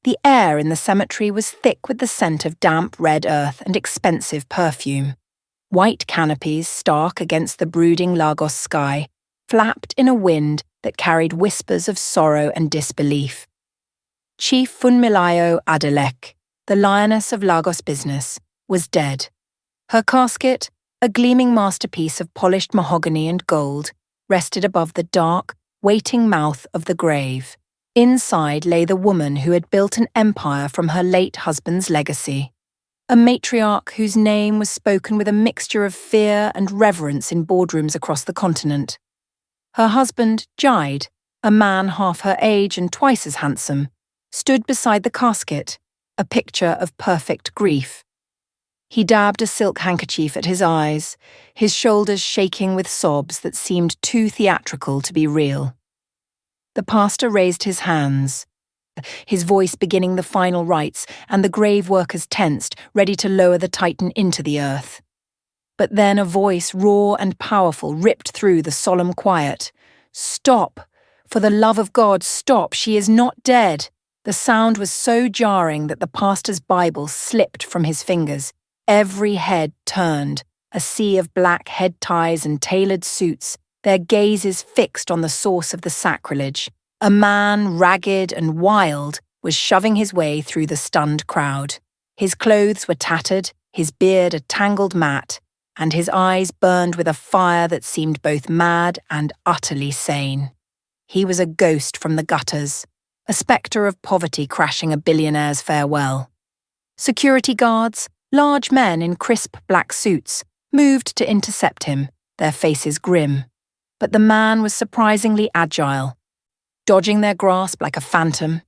The air in the cemetery was thick with the scent of damp red earth and expensive perfume. White canopies, stark against the brooding Lagos sky, flapped in a wind that carried whispers of sorrow and disbelief. Chief Folake Adebayo, the lioness of Lagos business, was dead. Her casket, a gleaming masterpiece of polished mahogany and gold, rested above the dark, waiting mouth of the grave. Inside lay the woman who had built an empire from her late husband's legacy. A matriarch whose name was spoken with a mixture of fear and reverence in boardrooms across the continent. Her husband, Jide, a man half her age and twice as handsome, stood beside the casket, a picture of perfect grief. He dabbed a silk handkerchief at his eyes, his shoulders shaking with sobs that seemed too theatrical to be real. The pastor raised his hands, his voice beginning the final rites, and the grave workers tensed, ready to lower the titan into the earth. But then a voice, raw and powerful, ripped through the solemn quiet. "Stop! For the love of God, stop! She is not dead!" The sound was so jarring that the pastor's Bible slipped from his fingers. Every head turned, a sea of black head ties and tailored suits, their gazes fixed on the source of the sacrilege. A man, ragged and wild, was shoving his way through the stunned crowd. His clothes were tattered, his beard a tangled mat, and his eyes burned with a fire that seemed both mad and utterly sane. He was a ghost from the gutters, a spectre of poverty crashing a billionaire's farewell. Security guards, large men in crisp black suits, moved to intercept him, their faces grim. But the man was surprisingly agile, dodging their grasp like a phantom.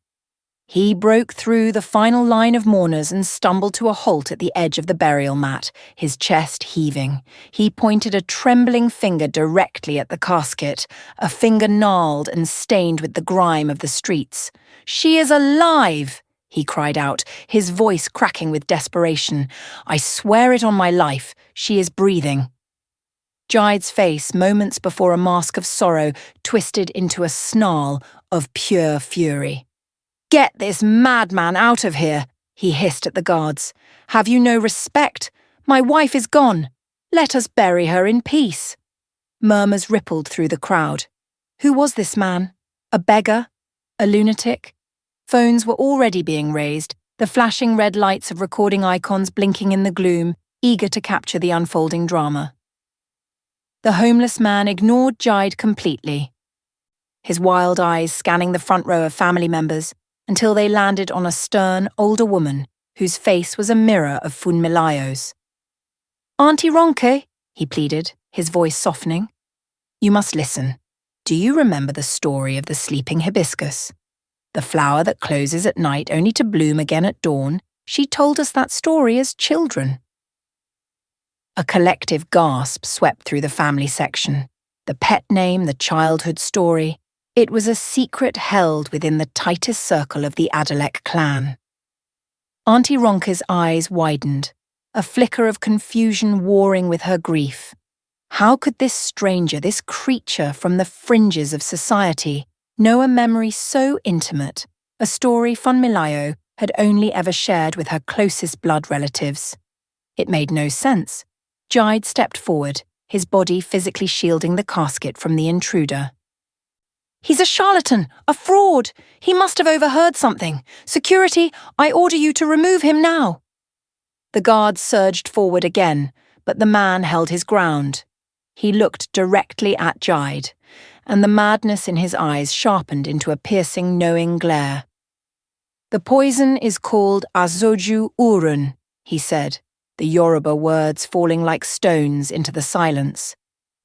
He broke through the final line of mourners and stumbled to a halt at the edge of the burial mat, his chest heaving. He pointed a trembling finger directly at the casket, a finger gnarled and stained with the grime of the streets. "She is alive!" he cried out, his voice cracking with desperation. "I swear it on my life, she is breathing." Jide's face, moments before a mask of sorrow, twisted into a snarl of pure fury. "Get this madman out of here," he hissed at the guards. "Have you no respect? My wife is gone. Let us bury her in peace." Murmurs rippled through the crowd. Who was this man? A beggar? A lunatic? Phones were already being raised, the flashing red lights of recording icons blinking in the gloom, eager to capture the unfolding drama. The homeless man ignored Jide completely, his wild eyes scanning the front row of family members until they landed on a stern, older woman whose face was a mirror of Funmilayo's. "Auntie Ronke," he pleaded, his voice softening. "You must listen. Do you remember the story of the sleeping hibiscus? The flower that closes at night only to bloom again at dawn? She told us that story as children." A collective gasp swept through the family section. The pet name, the childhood story. It was a secret held within the tightest circle of the Adebayo clan. Auntie Ronke's eyes widened, a flicker of confusion warring with her grief. How could this stranger, this creature from the fringes of society, know a memory so intimate, a story Funmilayo had only ever shared with her closest blood relatives? It made no sense. Jide stepped forward, his body physically shielding the casket from the intruder. "He's a charlatan, a fraud. He must have overheard something. Security, I order you to remove him now." The guards surged forward again, but the man held his ground. He looked directly at Jide, and the madness in his eyes sharpened into a piercing, knowing glare. "The poison is called azoju urun," he said, the Yoruba words falling like stones into the silence.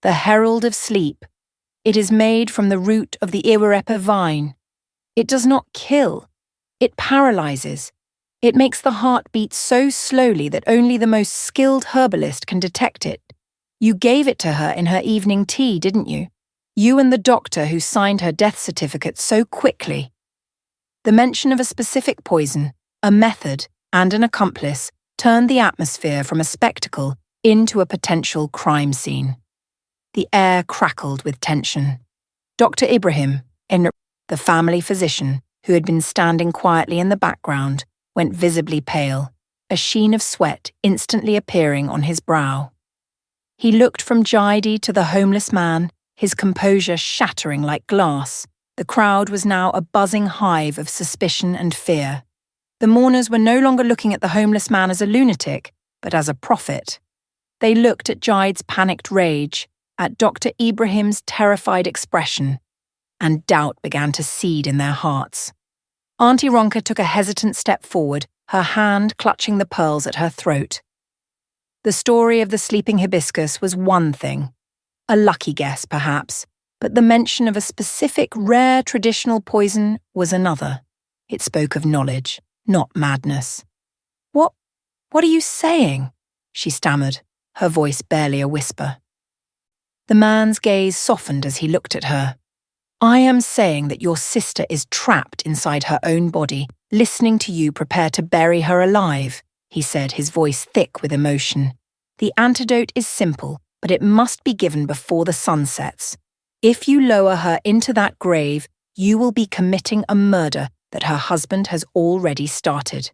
"The herald of sleep. It is made from the root of the iwerepe vine. It does not kill. It paralyzes. It makes the heart beat so slowly that only the most skilled herbalist can detect it. You gave it to her in her evening tea, didn't you? You and the doctor who signed her death certificate so quickly." The mention of a specific poison, a method, and an accomplice turned the atmosphere from a spectacle into a potential crime scene. The air crackled with tension. Dr. Ibrahim, the family physician, who had been standing quietly in the background, went visibly pale, a sheen of sweat instantly appearing on his brow. He looked from Jaidi to the homeless man, his composure shattering like glass. The crowd was now a buzzing hive of suspicion and fear. The mourners were no longer looking at the homeless man as a lunatic, but as a prophet. They looked at Jaid's panicked rage, at Dr. Ibrahim's terrified expression, and doubt began to seed in their hearts. Auntie Ronka took a hesitant step forward, her hand clutching the pearls at her throat. The story of the sleeping hibiscus was one thing, a lucky guess perhaps, but the mention of a specific rare traditional poison was another. It spoke of knowledge, not madness. What are you saying?" she stammered, her voice barely a whisper. The man's gaze softened as he looked at her. "I am saying that your sister is trapped inside her own body, listening to you prepare to bury her alive," he said, his voice thick with emotion. "The antidote is simple, but it must be given before the sun sets. If you lower her into that grave, you will be committing a murder that her husband has already started."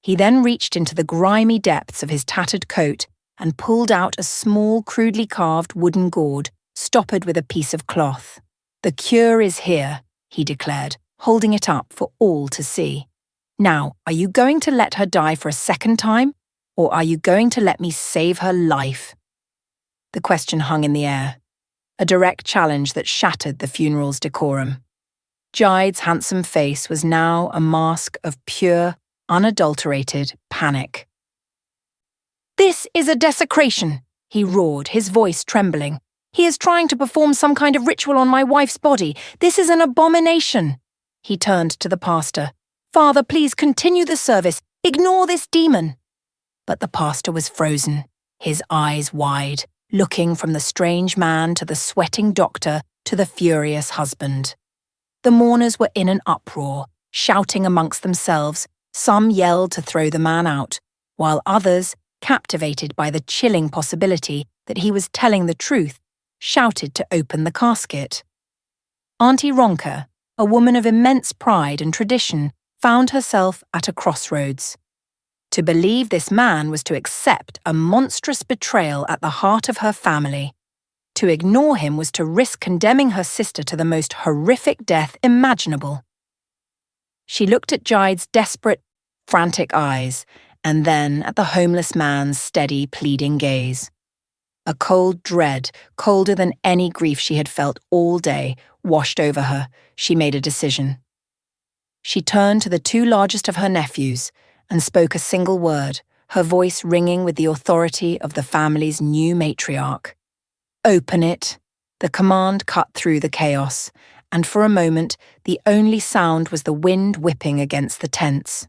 He then reached into the grimy depths of his tattered coat and pulled out a small, crudely carved wooden gourd, stoppered with a piece of cloth. "The cure is here," he declared, holding it up for all to see. "Now, are you going to let her die for a second time, or are you going to let me save her life?" The question hung in the air, a direct challenge that shattered the funeral's decorum. Jaid's handsome face was now a mask of pure, unadulterated panic. "This is a desecration," he roared, his voice trembling. "He is trying to perform some kind of ritual on my wife's body. This is an abomination." He turned to the pastor. "Father, please continue the service. Ignore this demon." But the pastor was frozen, his eyes wide, looking from the strange man to the sweating doctor to the furious husband. The mourners were in an uproar, shouting amongst themselves. Some yelled to throw the man out, while others, captivated by the chilling possibility that he was telling the truth, shouted to open the casket. Auntie Ronka, a woman of immense pride and tradition, found herself at a crossroads. To believe this man was to accept a monstrous betrayal at the heart of her family. To ignore him was to risk condemning her sister to the most horrific death imaginable. She looked at Jaid's desperate, frantic eyes, and then at the homeless man's steady, pleading gaze. A cold dread, colder than any grief she had felt all day, washed over her. She made a decision. She turned to the two largest of her nephews and spoke a single word, her voice ringing with the authority of the family's new matriarch. "Open it." The command cut through the chaos, and for a moment the only sound was the wind whipping against the tents.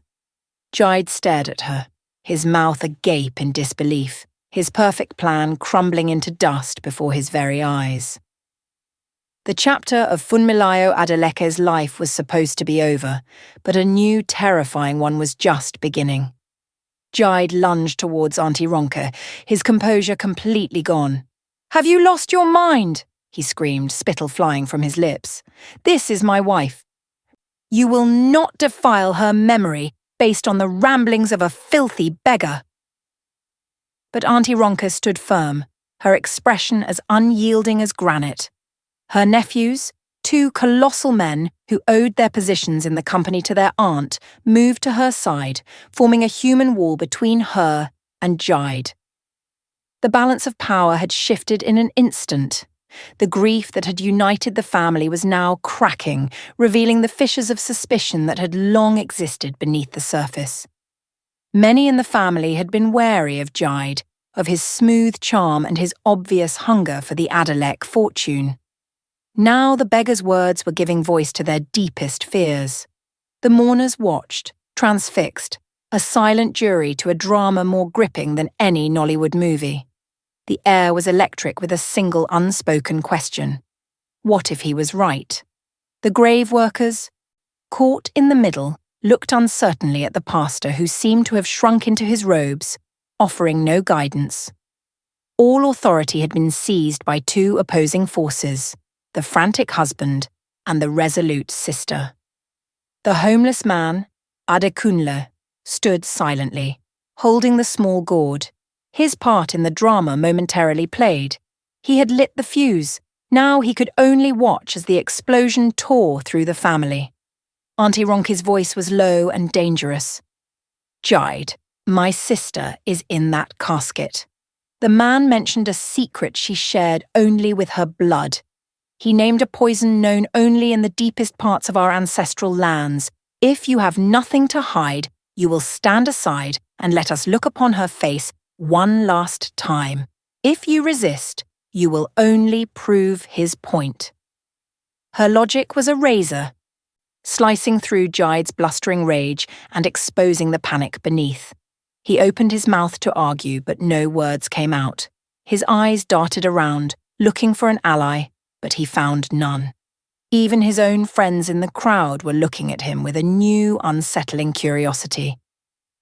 Jaid stared at her, his mouth agape in disbelief, his perfect plan crumbling into dust before his very eyes. The chapter of Funmilayo Adeleke's life was supposed to be over, but a new terrifying one was just beginning. Jaid lunged towards Auntie Ronka, his composure completely gone. "Have you lost your mind?" he screamed, spittle flying from his lips. "This is my wife. You will not defile her memory based on the ramblings of a filthy beggar." But Auntie Ronka stood firm, her expression as unyielding as granite. Her nephews, two colossal men who owed their positions in the company to their aunt, moved to her side, forming a human wall between her and Jaid. The balance of power had shifted in an instant. The grief that had united the family was now cracking, revealing the fissures of suspicion that had long existed beneath the surface. Many in the family had been wary of Jaid, of his smooth charm and his obvious hunger for the Adeleke fortune. Now the beggar's words were giving voice to their deepest fears. The mourners watched, transfixed, a silent jury to a drama more gripping than any Nollywood movie. The air was electric with a single unspoken question. What if he was right? The grave workers, caught in the middle, looked uncertainly at the pastor who seemed to have shrunk into his robes, offering no guidance. All authority had been seized by two opposing forces, the frantic husband and the resolute sister. The homeless man, Adekunle, stood silently, holding the small gourd. His part in the drama momentarily played. He had lit the fuse. Now he could only watch as the explosion tore through the family. Auntie Ronke's voice was low and dangerous. "Jide, my sister is in that casket." The man mentioned a secret she shared only with her blood. He named a poison known only in the deepest parts of our ancestral lands. If you have nothing to hide, you will stand aside and let us look upon her face one last time. If you resist, you will only prove his point. Her logic was a razor, slicing through Jide's blustering rage and exposing the panic beneath. He opened his mouth to argue, but no words came out. His eyes darted around, looking for an ally, but he found none. Even his own friends in the crowd were looking at him with a new, unsettling curiosity.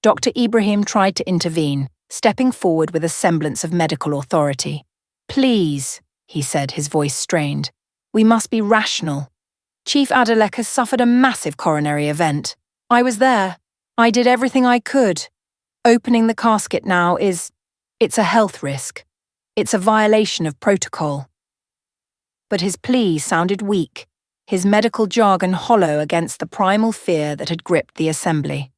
Dr. Ibrahim tried to intervene, stepping forward with a semblance of medical authority. "Please," he said, his voice strained. "We must be rational. Chief Adeleke has suffered a massive coronary event. I was there. I did everything I could. Opening the casket now it's a health risk. It's a violation of protocol." But his plea sounded weak, his medical jargon hollow against the primal fear that had gripped the assembly.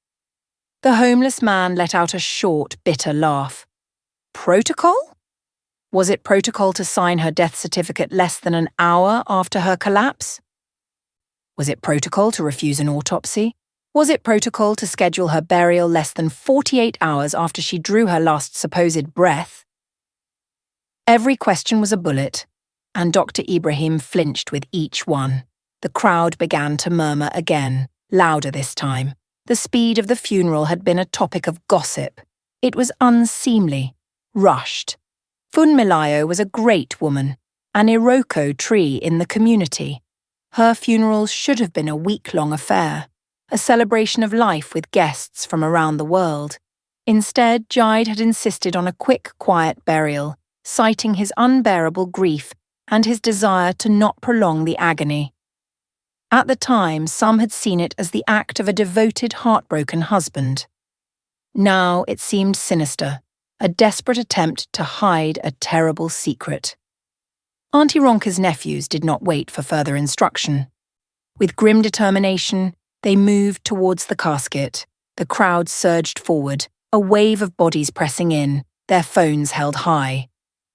The homeless man let out a short, bitter laugh. Protocol? Was it protocol to sign her death certificate less than an hour after her collapse? Was it protocol to refuse an autopsy? Was it protocol to schedule her burial less than 48 hours after she drew her last supposed breath? Every question was a bullet, and Dr. Ibrahim flinched with each one. The crowd began to murmur again, louder this time. The speed of the funeral had been a topic of gossip. It was unseemly, rushed. Funmilayo was a great woman, an Iroko tree in the community. Her funeral should have been a week-long affair, a celebration of life with guests from around the world. Instead, Jide had insisted on a quick, quiet burial, citing his unbearable grief and his desire to not prolong the agony. At the time, some had seen it as the act of a devoted, heartbroken husband. Now it seemed sinister, a desperate attempt to hide a terrible secret. Auntie Ronke's nephews did not wait for further instruction. With grim determination, they moved towards the casket. The crowd surged forward, a wave of bodies pressing in, their phones held high.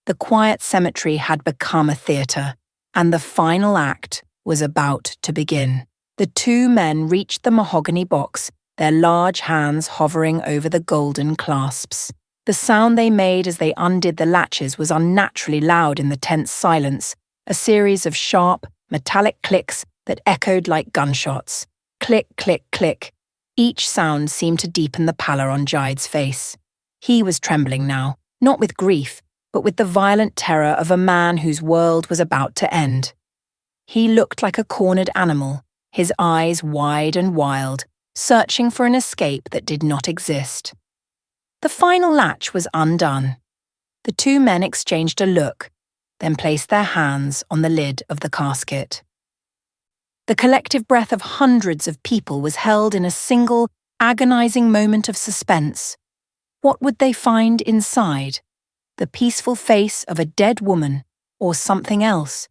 The quiet cemetery had become a theatre, and the final act was about to begin. The two men reached the mahogany box, their large hands hovering over the golden clasps. The sound they made as they undid the latches was unnaturally loud in the tense silence, a series of sharp, metallic clicks that echoed like gunshots. Click, click, click. Each sound seemed to deepen the pallor on Jide's face. He was trembling now, not with grief, but with the violent terror of a man whose world was about to end. He looked like a cornered animal, his eyes wide and wild, searching for an escape that did not exist. The final latch was undone. The two men exchanged a look, then placed their hands on the lid of the casket. The collective breath of hundreds of people was held in a single, agonizing moment of suspense. What would they find inside? The peaceful face of a dead woman, or something else?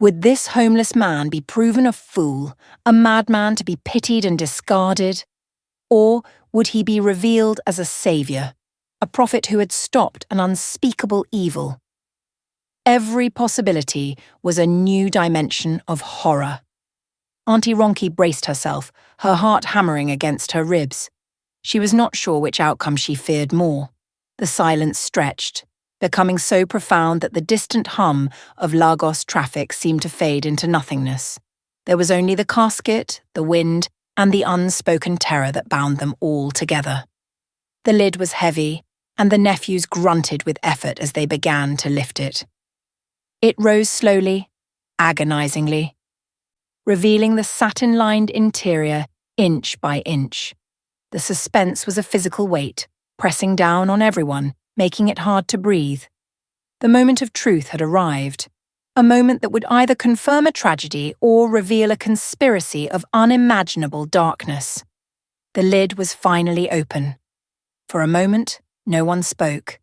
Would this homeless man be proven a fool, a madman to be pitied and discarded? Or would he be revealed as a saviour, a prophet who had stopped an unspeakable evil? Every possibility was a new dimension of horror. Auntie Ronke braced herself, her heart hammering against her ribs. She was not sure which outcome she feared more. The silence stretched, becoming so profound that the distant hum of Lagos traffic seemed to fade into nothingness. There was only the casket, the wind, and the unspoken terror that bound them all together. The lid was heavy, and the nephews grunted with effort as they began to lift it. It rose slowly, agonizingly, revealing the satin-lined interior inch by inch. The suspense was a physical weight, pressing down on everyone, making it hard to breathe. The moment of truth had arrived, A moment that would either confirm a tragedy or reveal a conspiracy of unimaginable darkness. The lid was finally open. For a moment, no one spoke.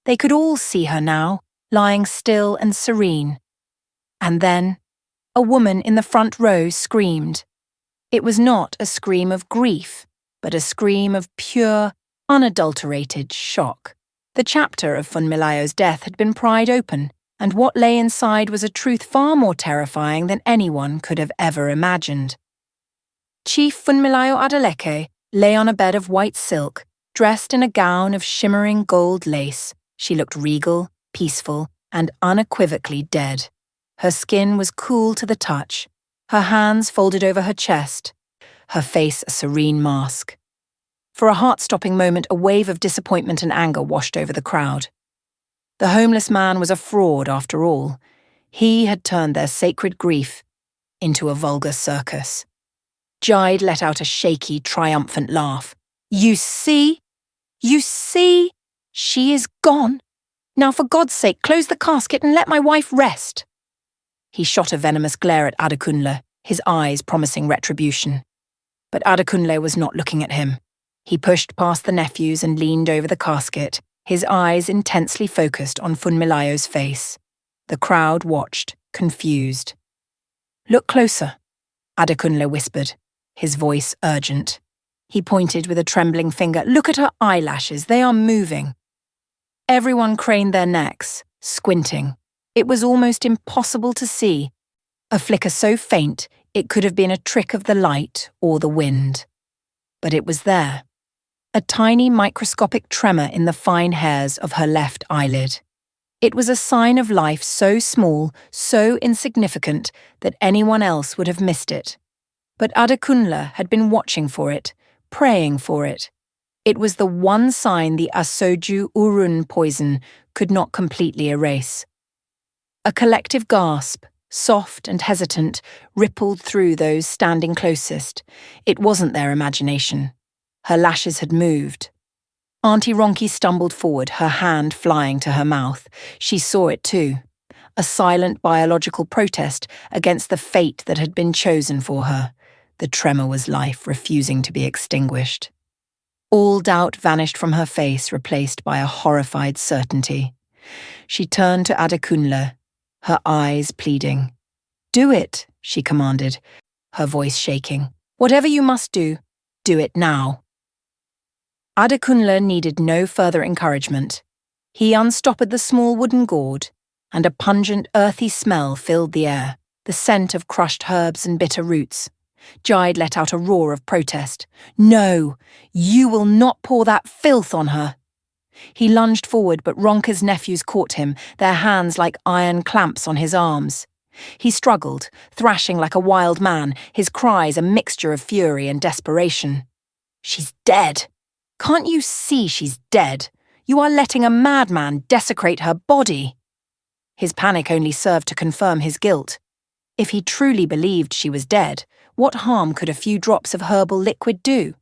They could all see her now, lying still and serene. And then, a woman in the front row screamed. It was not a scream of grief, but a scream of pure, unadulterated shock. The chapter of Funmilayo's death had been pried open, and what lay inside was a truth far more terrifying than anyone could have ever imagined. Chief Funmilayo Adeleke lay on a bed of white silk, dressed in a gown of shimmering gold lace. She looked regal, peaceful, and unequivocally dead. Her skin was cool to the touch, her hands folded over her chest, her face a serene mask. For a heart-stopping moment, a wave of disappointment and anger washed over the crowd. The homeless man was a fraud after all. He had turned their sacred grief into a vulgar circus. Jide let out a shaky, triumphant laugh. You see? You see? She is gone. Now for God's sake, close the casket and let my wife rest. He shot a venomous glare at Adekunle, his eyes promising retribution. But Adekunle was not looking at him. He pushed past the nephews and leaned over the casket, his eyes intensely focused on Funmilayo's face. The crowd watched, confused. Look closer, Adekunle whispered, his voice urgent. He pointed with a trembling finger. Look at her eyelashes, they are moving. Everyone craned their necks, squinting. It was almost impossible to see, a flicker so faint it could have been a trick of the light or the wind. But it was there, a tiny microscopic tremor in the fine hairs of her left eyelid. It was a sign of life so small, so insignificant, that anyone else would have missed it. But Adekunle had been watching for it, praying for it. It was the one sign the Asoju Urun poison could not completely erase. A collective gasp, soft and hesitant, rippled through those standing closest. It wasn't their imagination. Her lashes had moved. Auntie Ronki stumbled forward, her hand flying to her mouth. She saw it too. A silent biological protest against the fate that had been chosen for her. The tremor was life refusing to be extinguished. All doubt vanished from her face, replaced by a horrified certainty. She turned to Adekunle, her eyes pleading. Do it, she commanded, her voice shaking. Whatever you must do it now. Adekunle needed no further encouragement. He unstoppered the small wooden gourd, and a pungent, earthy smell filled the air, the scent of crushed herbs and bitter roots. Jide let out a roar of protest. No, you will not pour that filth on her. He lunged forward, but Ronka's nephews caught him, their hands like iron clamps on his arms. He struggled, thrashing like a wild man, his cries a mixture of fury and desperation. She's dead. Can't you see she's dead? You are letting a madman desecrate her body. His panic only served to confirm his guilt. If he truly believed she was dead, what harm could a few drops of herbal liquid do?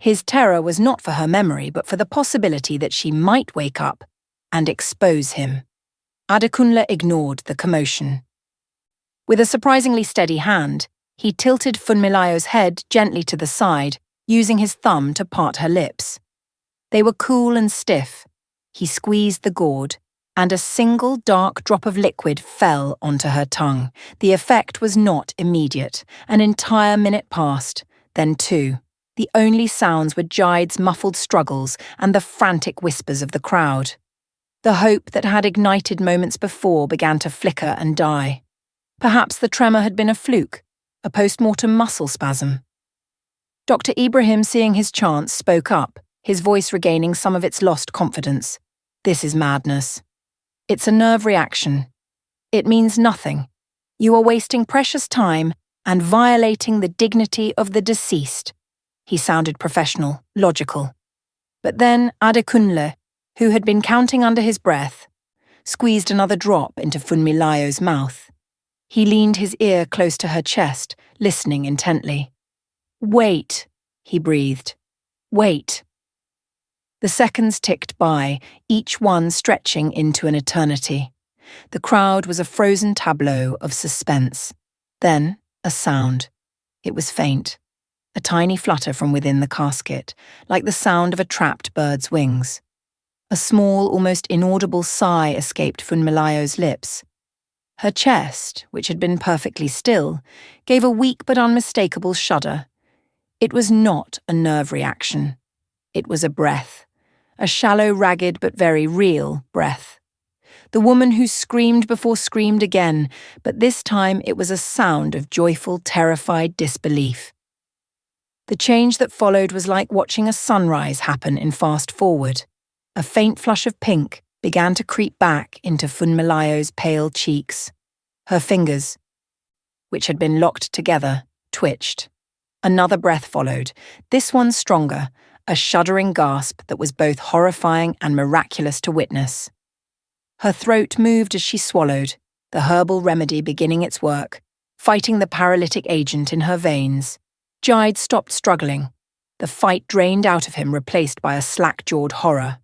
His terror was not for her memory, but for the possibility that she might wake up and expose him. Adekunle ignored the commotion. With a surprisingly steady hand, he tilted Funmilayo's head gently to the side, using his thumb to part her lips. They were cool and stiff. He squeezed the gourd, and a single dark drop of liquid fell onto her tongue. The effect was not immediate. An entire minute passed, then 2. The only sounds were Jide's muffled struggles and the frantic whispers of the crowd. The hope that had ignited moments before began to flicker and die. Perhaps the tremor had been a fluke, a post-mortem muscle spasm. Dr. Ibrahim, seeing his chance, spoke up, his voice regaining some of its lost confidence. This is madness. It's a nerve reaction. It means nothing. You are wasting precious time and violating the dignity of the deceased. He sounded professional, logical. But then Adekunle, who had been counting under his breath, squeezed another drop into Funmilayo's mouth. He leaned his ear close to her chest, listening intently. Wait, he breathed. Wait. The seconds ticked by, each one stretching into an eternity. The crowd was a frozen tableau of suspense. Then, a sound. It was faint. A tiny flutter from within the casket, like the sound of a trapped bird's wings. A small, almost inaudible sigh escaped Funmilayo's lips. Her chest, which had been perfectly still, gave a weak but unmistakable shudder. It was not a nerve reaction. It was a breath. A shallow, ragged, but very real breath. The woman who screamed before screamed again, but this time it was a sound of joyful, terrified disbelief. The change that followed was like watching a sunrise happen in fast forward. A faint flush of pink began to creep back into Funmilayo's pale cheeks. Her fingers, which had been locked together, twitched. Another breath followed, this one stronger, a shuddering gasp that was both horrifying and miraculous to witness. Her throat moved as she swallowed, the herbal remedy beginning its work, fighting the paralytic agent in her veins. Jide stopped struggling. The fight drained out of him, replaced by a slack-jawed horror.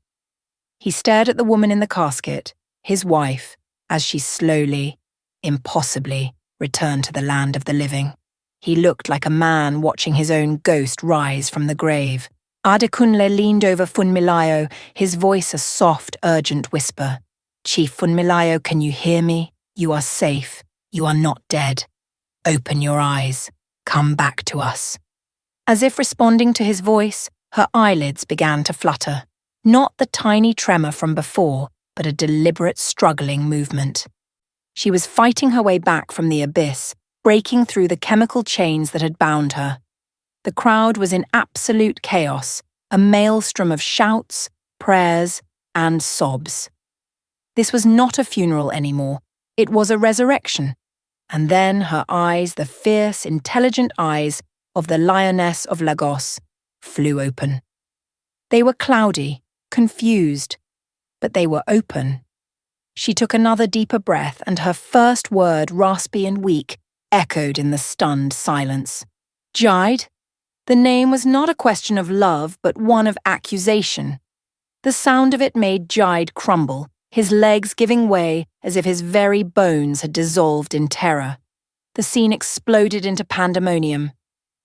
He stared at the woman in the casket, his wife, as she slowly, impossibly, returned to the land of the living. He looked like a man watching his own ghost rise from the grave. Adekunle leaned over Funmilayo, his voice a soft, urgent whisper. "Chief Funmilayo, can you hear me? You are safe. You are not dead. Open your eyes. Come back to us." As if responding to his voice, her eyelids began to flutter. Not the tiny tremor from before, but a deliberate, struggling movement. She was fighting her way back from the abyss, breaking through the chemical chains that had bound her. The crowd was in absolute chaos, a maelstrom of shouts, prayers, and sobs. This was not a funeral anymore. It was a resurrection. And then her eyes, the fierce, intelligent eyes of the lioness of Lagos, flew open. They were cloudy, confused, but they were open. She took another deeper breath, and her first word, raspy and weak, echoed in the stunned silence. Jide? The name was not a question of love, but one of accusation. The sound of it made Jide crumble, his legs giving way as if his very bones had dissolved in terror. The scene exploded into pandemonium.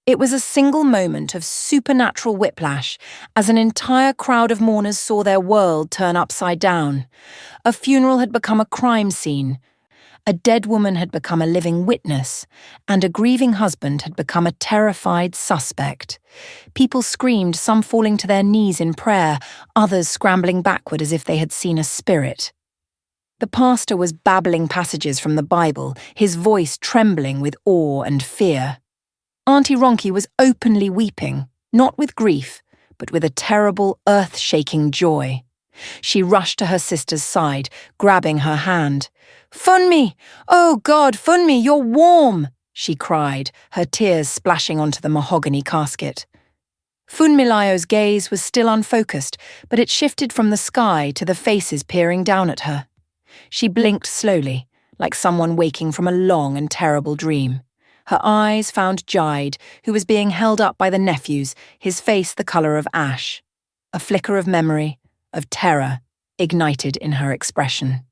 It was a single moment of supernatural whiplash as an entire crowd of mourners saw their world turn upside down. A funeral had become a crime scene. A dead woman had become a living witness, and a grieving husband had become a terrified suspect. People screamed, some falling to their knees in prayer, others scrambling backward as if they had seen a spirit. The pastor was babbling passages from the Bible, his voice trembling with awe and fear. Auntie Ronki was openly weeping, not with grief, but with a terrible, earth-shaking joy. She rushed to her sister's side, grabbing her hand. "Funmi! Oh God, Funmi, you're warm!" she cried, her tears splashing onto the mahogany casket. Funmilayo's gaze was still unfocused, but it shifted from the sky to the faces peering down at her. She blinked slowly, like someone waking from a long and terrible dream. Her eyes found Jide, who was being held up by the nephews, his face the colour of ash. A flicker of memory, of terror, ignited in her expression.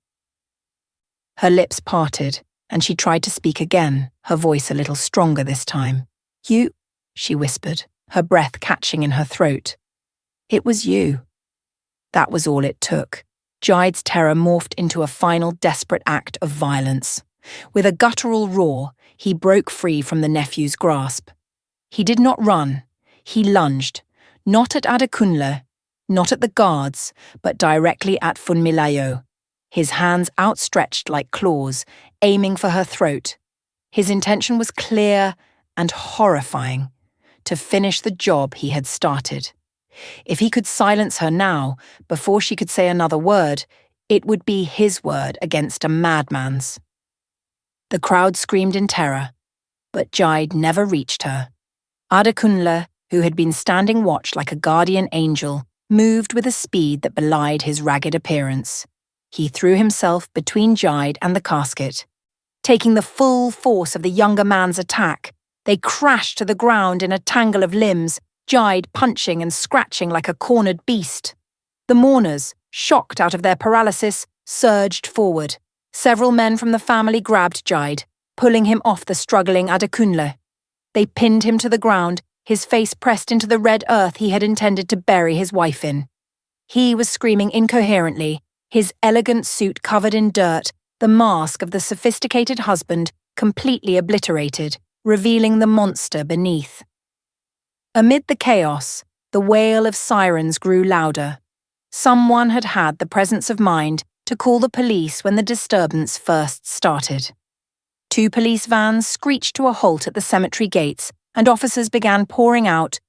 Her lips parted, and she tried to speak again, her voice a little stronger this time. "You," she whispered, her breath catching in her throat. "It was you." That was all it took. Jide's terror morphed into a final desperate act of violence. With a guttural roar, he broke free from the nephew's grasp. He did not run. He lunged, not at Adekunle, not at the guards, but directly at Funmilayo, his hands outstretched like claws, aiming for her throat. His intention was clear and horrifying, to finish the job he had started. If he could silence her now, before she could say another word, it would be his word against a madman's. The crowd screamed in terror, but Jide never reached her. Adekunle, who had been standing watch like a guardian angel, moved with a speed that belied his ragged appearance. He threw himself between Jide and the casket. Taking the full force of the younger man's attack, they crashed to the ground in a tangle of limbs, Jide punching and scratching like a cornered beast. The mourners, shocked out of their paralysis, surged forward. Several men from the family grabbed Jide, pulling him off the struggling Adekunle. They pinned him to the ground, his face pressed into the red earth he had intended to bury his wife in. He was screaming incoherently, his elegant suit covered in dirt, the mask of the sophisticated husband completely obliterated, revealing the monster beneath. Amid the chaos, the wail of sirens grew louder. Someone had had the presence of mind to call the police when the disturbance first started. 2 police vans screeched to a halt at the cemetery gates, and officers began pouring out,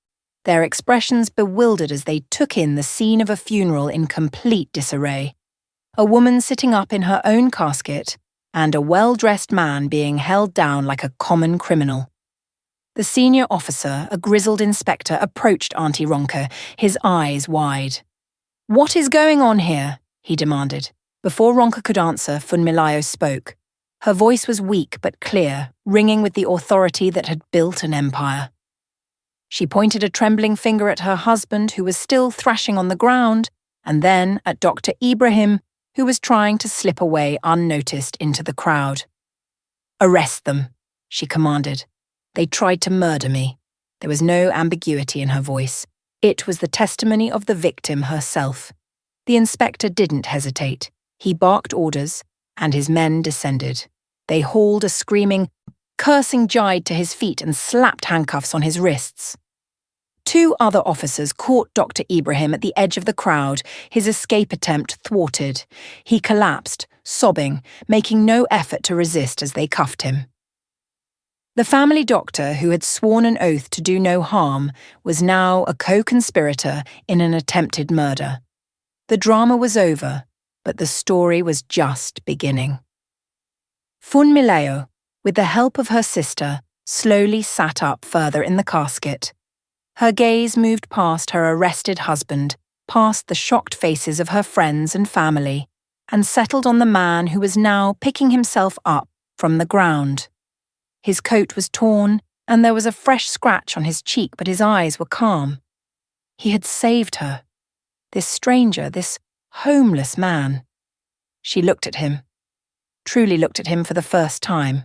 their expressions bewildered as they took in the scene of a funeral in complete disarray. A woman sitting up in her own casket, and a well-dressed man being held down like a common criminal. The senior officer, a grizzled inspector, approached Auntie Ronka, his eyes wide. "What is going on here?" he demanded. Before Ronka could answer, Funmilayo spoke. Her voice was weak but clear, ringing with the authority that had built an empire. She pointed a trembling finger at her husband, who was still thrashing on the ground, and then at Dr. Ibrahim, who was trying to slip away unnoticed into the crowd. "Arrest them," she commanded. "They tried to murder me." There was no ambiguity in her voice. It was the testimony of the victim herself. The inspector didn't hesitate. He barked orders, and his men descended. They hauled a screaming, cursing Jide to his feet and slapped handcuffs on his wrists. 2 other officers caught Dr. Ibrahim at the edge of the crowd, his escape attempt thwarted. He collapsed, sobbing, making no effort to resist as they cuffed him. The family doctor, who had sworn an oath to do no harm, was now a co-conspirator in an attempted murder. The drama was over, but the story was just beginning. Funmilayo, with the help of her sister, slowly sat up further in the casket. Her gaze moved past her arrested husband, past the shocked faces of her friends and family, and settled on the man who was now picking himself up from the ground. His coat was torn, and there was a fresh scratch on his cheek, but his eyes were calm. He had saved her. This stranger, this homeless man. She looked at him. Truly looked at him for the first time.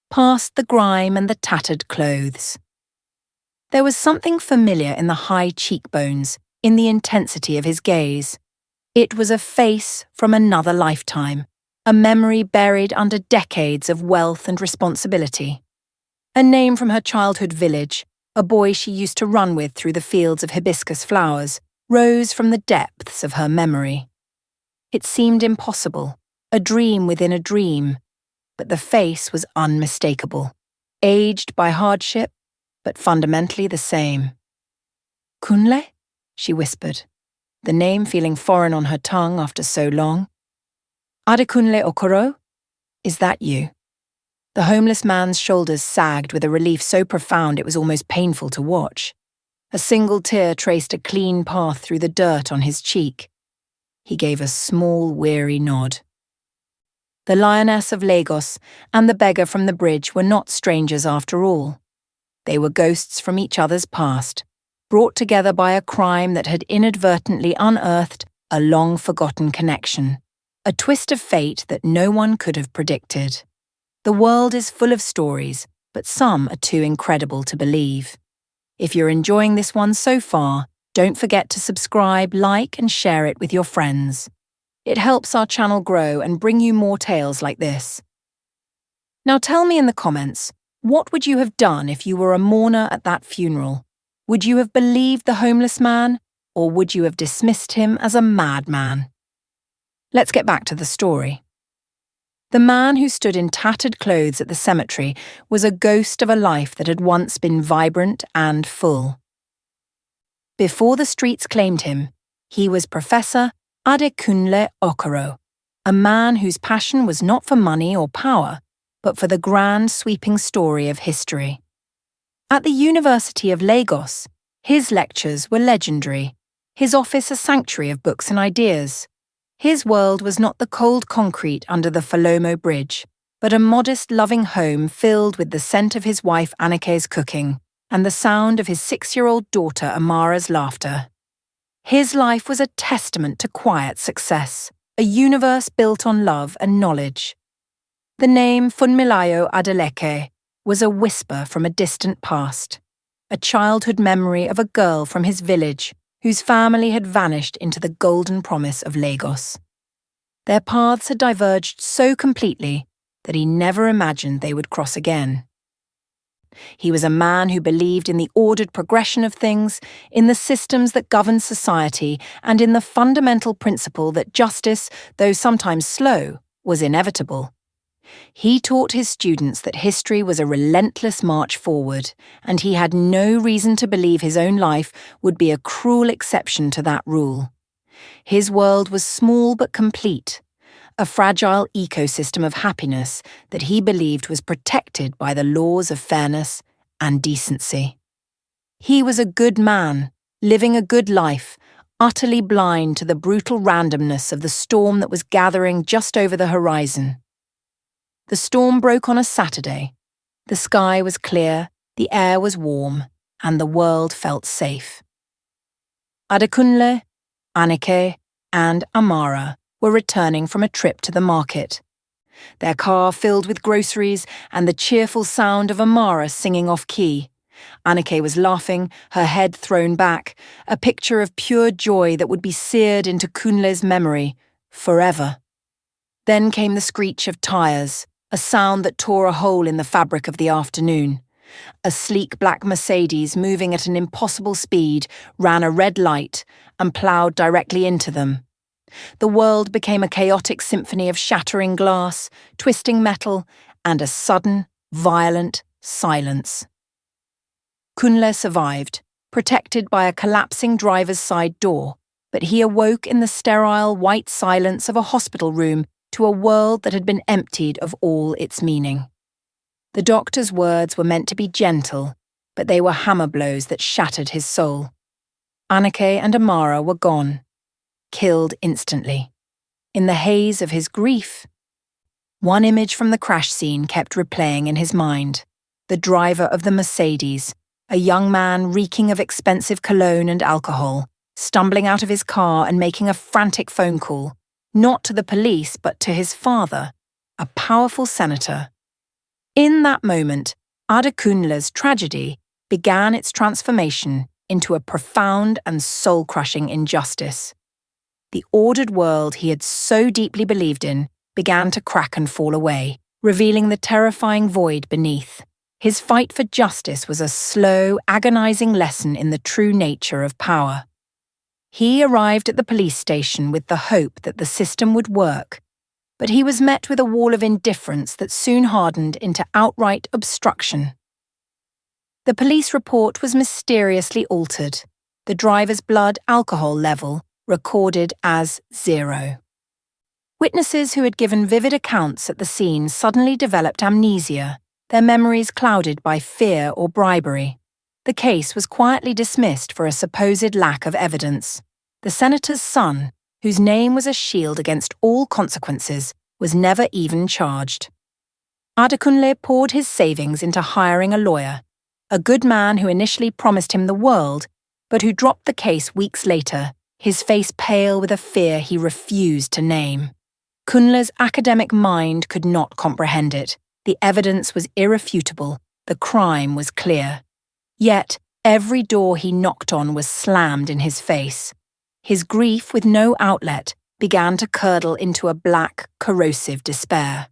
Past the grime and the tattered clothes. There was something familiar in the high cheekbones, in the intensity of his gaze. It was a face from another lifetime, a memory buried under decades of wealth and responsibility. A name from her childhood village, a boy she used to run with through the fields of hibiscus flowers, rose from the depths of her memory. It seemed impossible, a dream within a dream, but the face was unmistakable, aged by hardship, but fundamentally the same. "Kunle?" she whispered, the name feeling foreign on her tongue after so long. "Adekunle Okoro? Is that you?" The homeless man's shoulders sagged with a relief so profound it was almost painful to watch. A single tear traced a clean path through the dirt on his cheek. He gave a small, weary nod. The lioness of Lagos and the beggar from the bridge were not strangers after all. They were ghosts from each other's past, brought together by a crime that had inadvertently unearthed a long-forgotten connection, a twist of fate that no one could have predicted. The world is full of stories, but some are too incredible to believe. If you're enjoying this one so far, don't forget to subscribe, like, and share it with your friends. It helps our channel grow and bring you more tales like this. Now tell me in the comments, what would you have done if you were a mourner at that funeral? Would you have believed the homeless man, or would you have dismissed him as a madman? Let's get back to the story. The man who stood in tattered clothes at the cemetery was a ghost of a life that had once been vibrant and full. Before the streets claimed him, he was Professor Adekunle Okoro, a man whose passion was not for money or power, but for the grand sweeping story of history. At the University of Lagos, his lectures were legendary, his office a sanctuary of books and ideas. His world was not the cold concrete under the Falomo Bridge, but a modest, loving home filled with the scent of his wife Anike's cooking and the sound of his 6-year-old daughter Amara's laughter. His life was a testament to quiet success, a universe built on love and knowledge. The name Folake Adebayo was a whisper from a distant past, a childhood memory of a girl from his village whose family had vanished into the golden promise of Lagos. Their paths had diverged so completely that he never imagined they would cross again. He was a man who believed in the ordered progression of things, in the systems that governed society, and in the fundamental principle that justice, though sometimes slow, was inevitable. He taught his students that history was a relentless march forward, and he had no reason to believe his own life would be a cruel exception to that rule. His world was small but complete, a fragile ecosystem of happiness that he believed was protected by the laws of fairness and decency. He was a good man, living a good life, utterly blind to the brutal randomness of the storm that was gathering just over the horizon. The storm broke on a Saturday. The sky was clear, the air was warm, and the world felt safe. Adekunle, Anike, and Amara were returning from a trip to the market. Their car filled with groceries and the cheerful sound of Amara singing off-key. Anike was laughing, her head thrown back, a picture of pure joy that would be seared into Kunle's memory, forever. Then came the screech of tires, a sound that tore a hole in the fabric of the afternoon. A sleek black Mercedes moving at an impossible speed ran a red light and ploughed directly into them. The world became a chaotic symphony of shattering glass, twisting metal, and a sudden, violent silence. Kunle survived, protected by a collapsing driver's side door, but he awoke in the sterile white silence of a hospital room to a world that had been emptied of all its meaning. The doctor's words were meant to be gentle, but they were hammer blows that shattered his soul. Anike and Amara were gone, killed instantly. In the haze of his grief, one image from the crash scene kept replaying in his mind. The driver of the Mercedes, a young man reeking of expensive cologne and alcohol, stumbling out of his car and making a frantic phone call, not to the police but to his father, a powerful senator. In that moment, Adekunle's tragedy began its transformation into a profound and soul-crushing injustice. The ordered world he had so deeply believed in began to crack and fall away, revealing the terrifying void beneath. His fight for justice was a slow, agonizing lesson in the true nature of power. He arrived at the police station with the hope that the system would work, but he was met with a wall of indifference that soon hardened into outright obstruction. The police report was mysteriously altered, the driver's blood alcohol level recorded as 0. Witnesses who had given vivid accounts at the scene suddenly developed amnesia, their memories clouded by fear or bribery. The case was quietly dismissed for a supposed lack of evidence. The senator's son, whose name was a shield against all consequences, was never even charged. Adekunle poured his savings into hiring a lawyer, a good man who initially promised him the world, but who dropped the case weeks later, his face pale with a fear he refused to name. Kunle's academic mind could not comprehend it. The evidence was irrefutable, the crime was clear. Yet, every door he knocked on was slammed in his face. His grief, with no outlet, began to curdle into a black, corrosive despair.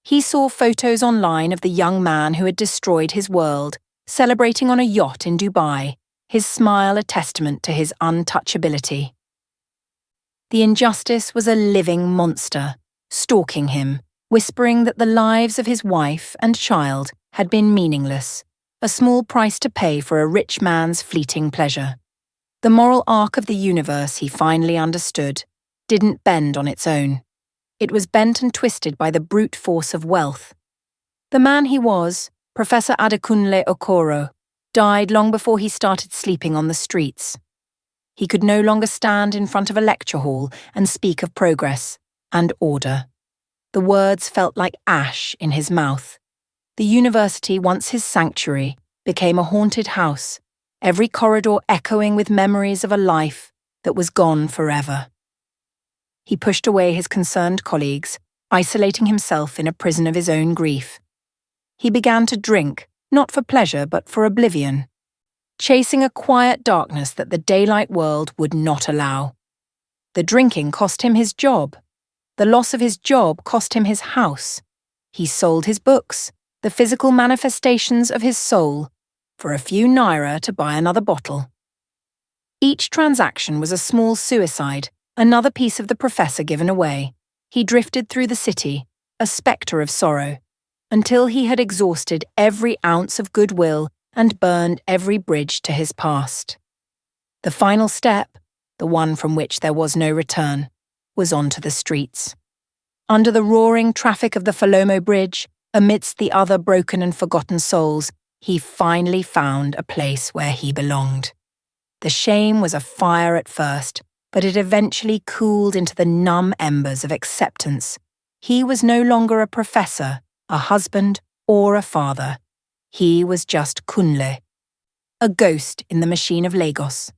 He saw photos online of the young man who had destroyed his world, celebrating on a yacht in Dubai, his smile a testament to his untouchability. The injustice was a living monster, stalking him, whispering that the lives of his wife and child had been meaningless, a small price to pay for a rich man's fleeting pleasure. The moral arc of the universe, he finally understood, didn't bend on its own. It was bent and twisted by the brute force of wealth. The man he was, Professor Adekunle Okoro, died long before he started sleeping on the streets. He could no longer stand in front of a lecture hall and speak of progress and order. The words felt like ash in his mouth. The university, once his sanctuary, became a haunted house, every corridor echoing with memories of a life that was gone forever. He pushed away his concerned colleagues, isolating himself in a prison of his own grief. He began to drink, not for pleasure but for oblivion, chasing a quiet darkness that the daylight world would not allow. The drinking cost him his job. The loss of his job cost him his house. He sold his books, the physical manifestations of his soul, for a few naira to buy another bottle. Each transaction was a small suicide, another piece of the professor given away. He drifted through the city, a spectre of sorrow, until he had exhausted every ounce of goodwill and burned every bridge to his past. The final step, the one from which there was no return, was onto the streets. Under the roaring traffic of the Falomo Bridge, amidst the other broken and forgotten souls, he finally found a place where he belonged. The shame was a fire at first, but it eventually cooled into the numb embers of acceptance. He was no longer a professor, a husband, or a father. He was just Kunle, a ghost in the machine of Lagos.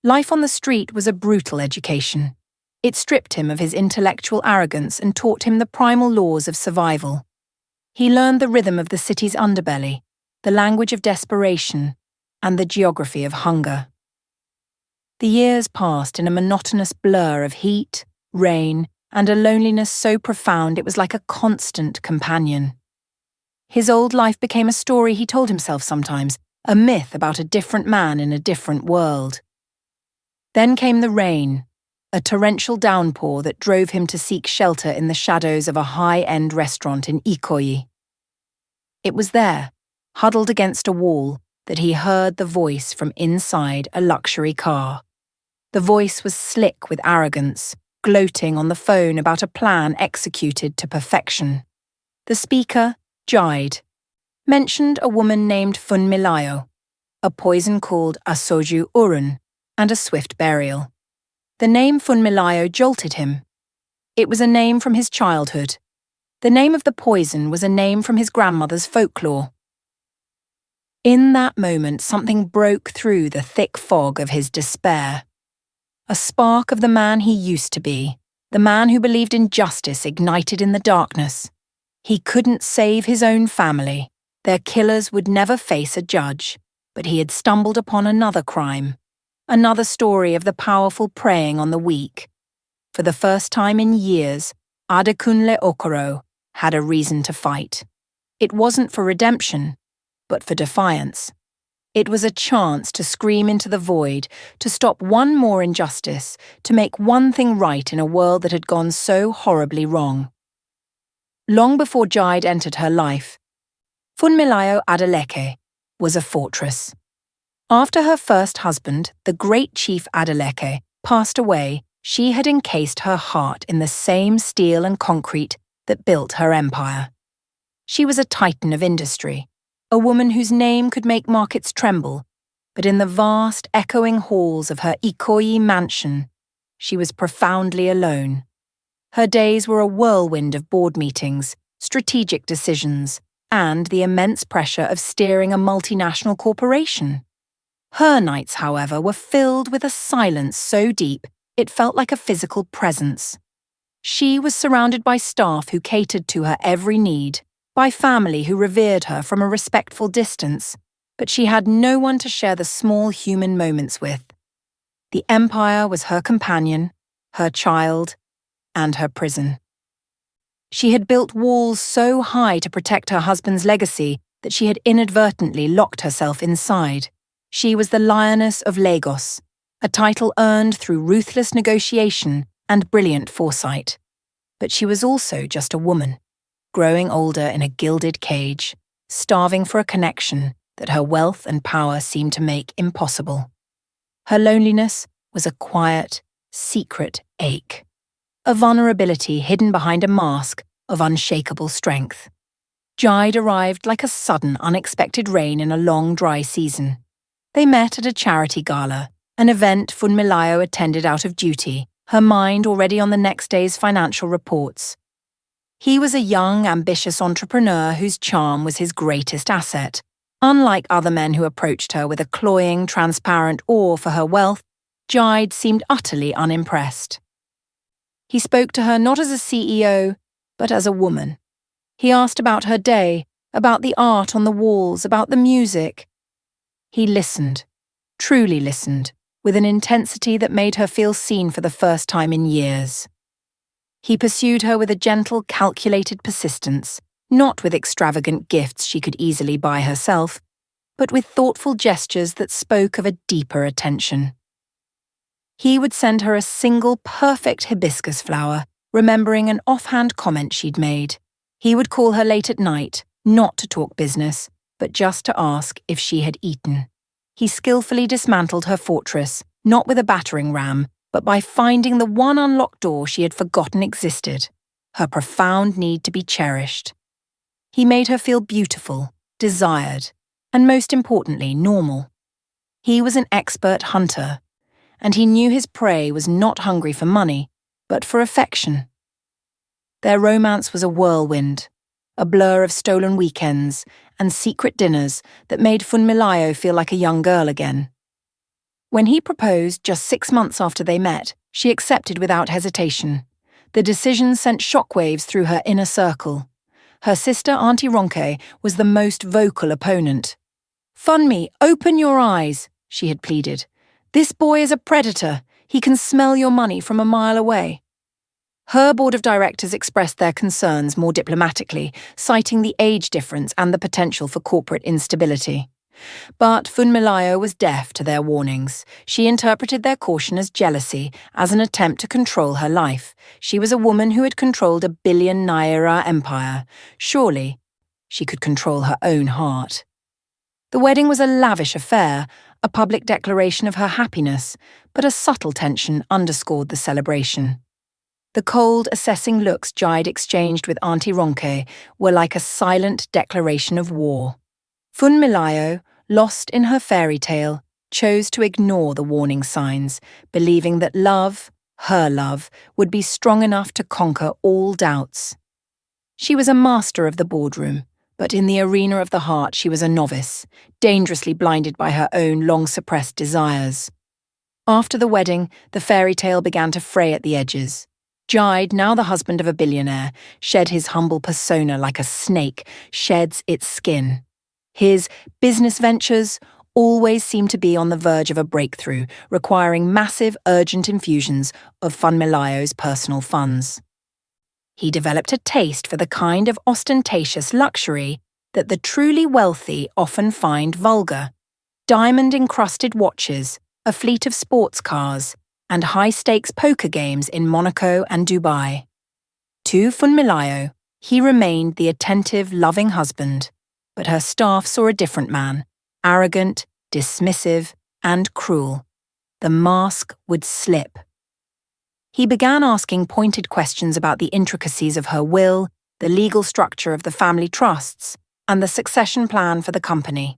Life on the street was a brutal education. It stripped him of his intellectual arrogance and taught him the primal laws of survival. He learned the rhythm of the city's underbelly, the language of desperation, and the geography of hunger. The years passed in a monotonous blur of heat, rain, and a loneliness so profound it was like a constant companion. His old life became a story he told himself sometimes, a myth about a different man in a different world. Then came the rain, a torrential downpour that drove him to seek shelter in the shadows of a high-end restaurant in Ikoyi. It was there, huddled against a wall, that he heard the voice from inside a luxury car. The voice was slick with arrogance, gloating on the phone about a plan executed to perfection. The speaker, Jide, mentioned a woman named Funmilayo, a poison called Asoju Urun, and a swift burial. The name Funmilayo jolted him. It was a name from his childhood. The name of the poison was a name from his grandmother's folklore. In that moment, something broke through the thick fog of his despair. A spark of the man he used to be, the man who believed in justice ignited in the darkness. He couldn't save his own family. Their killers would never face a judge, but he had stumbled upon another crime. Another story of the powerful preying on the weak. For the first time in years, Adekunle Okoro had a reason to fight. It wasn't for redemption, but for defiance. It was a chance to scream into the void, to stop one more injustice, to make one thing right in a world that had gone so horribly wrong. Long before Jide entered her life, Funmilayo Adeleke was a fortress. After her first husband, the great chief Adeleke, passed away, she had encased her heart in the same steel and concrete that built her empire. She was a titan of industry, a woman whose name could make markets tremble, but in the vast, echoing halls of her Ikoyi mansion, she was profoundly alone. Her days were a whirlwind of board meetings, strategic decisions, and the immense pressure of steering a multinational corporation. Her nights, however, were filled with a silence so deep it felt like a physical presence. She was surrounded by staff who catered to her every need, by family who revered her from a respectful distance, but she had no one to share the small human moments with. The empire was her companion, her child, and her prison. She had built walls so high to protect her husband's legacy that she had inadvertently locked herself inside. She was the Lioness of Lagos, a title earned through ruthless negotiation and brilliant foresight. But she was also just a woman, growing older in a gilded cage, starving for a connection that her wealth and power seemed to make impossible. Her loneliness was a quiet, secret ache, a vulnerability hidden behind a mask of unshakable strength. Jide arrived like a sudden, unexpected rain in a long, dry season. They met at a charity gala, an event Funmilayo attended out of duty, her mind already on the next day's financial reports. He was a young, ambitious entrepreneur whose charm was his greatest asset. Unlike other men who approached her with a cloying, transparent awe for her wealth, Jide seemed utterly unimpressed. He spoke to her not as a CEO, but as a woman. He asked about her day, about the art on the walls, about the music. He listened, truly listened, with an intensity that made her feel seen for the first time in years. He pursued her with a gentle, calculated persistence, not with extravagant gifts she could easily buy herself, but with thoughtful gestures that spoke of a deeper attention. He would send her a single perfect hibiscus flower, remembering an offhand comment she'd made. He would call her late at night, not to talk business, but just to ask if she had eaten. He skillfully dismantled her fortress, not with a battering ram, but by finding the one unlocked door she had forgotten existed, her profound need to be cherished. He made her feel beautiful, desired, and most importantly, normal. He was an expert hunter, and he knew his prey was not hungry for money, but for affection. Their romance was a whirlwind, a blur of stolen weekends and secret dinners that made Funmilayo feel like a young girl again. When he proposed just 6 months after they met, she accepted without hesitation. The decision sent shockwaves through her inner circle. Her sister, Auntie Ronke, was the most vocal opponent. "Funmi, open your eyes," she had pleaded. "This boy is a predator. He can smell your money from a mile away." Her board of directors expressed their concerns more diplomatically, citing the age difference and the potential for corporate instability. But Funmilayo was deaf to their warnings. She interpreted their caution as jealousy, as an attempt to control her life. She was a woman who had controlled a billion naira empire. Surely, she could control her own heart. The wedding was a lavish affair, a public declaration of her happiness, but a subtle tension underscored the celebration. The cold, assessing looks Jide exchanged with Auntie Ronke were like a silent declaration of war. Funmilayo, lost in her fairy tale, chose to ignore the warning signs, believing that love, her love, would be strong enough to conquer all doubts. She was a master of the boardroom, but in the arena of the heart she was a novice, dangerously blinded by her own long-suppressed desires. After the wedding, the fairy tale began to fray at the edges. Jide, now the husband of a billionaire, shed his humble persona like a snake sheds its skin. His business ventures always seemed to be on the verge of a breakthrough, requiring massive, urgent infusions of Funmilayo's personal funds. He developed a taste for the kind of ostentatious luxury that the truly wealthy often find vulgar. Diamond-encrusted watches, a fleet of sports cars, and high-stakes poker games in Monaco and Dubai. To Funmilayo, he remained the attentive, loving husband, but her staff saw a different man, arrogant, dismissive, and cruel. The mask would slip. He began asking pointed questions about the intricacies of her will, the legal structure of the family trusts, and the succession plan for the company.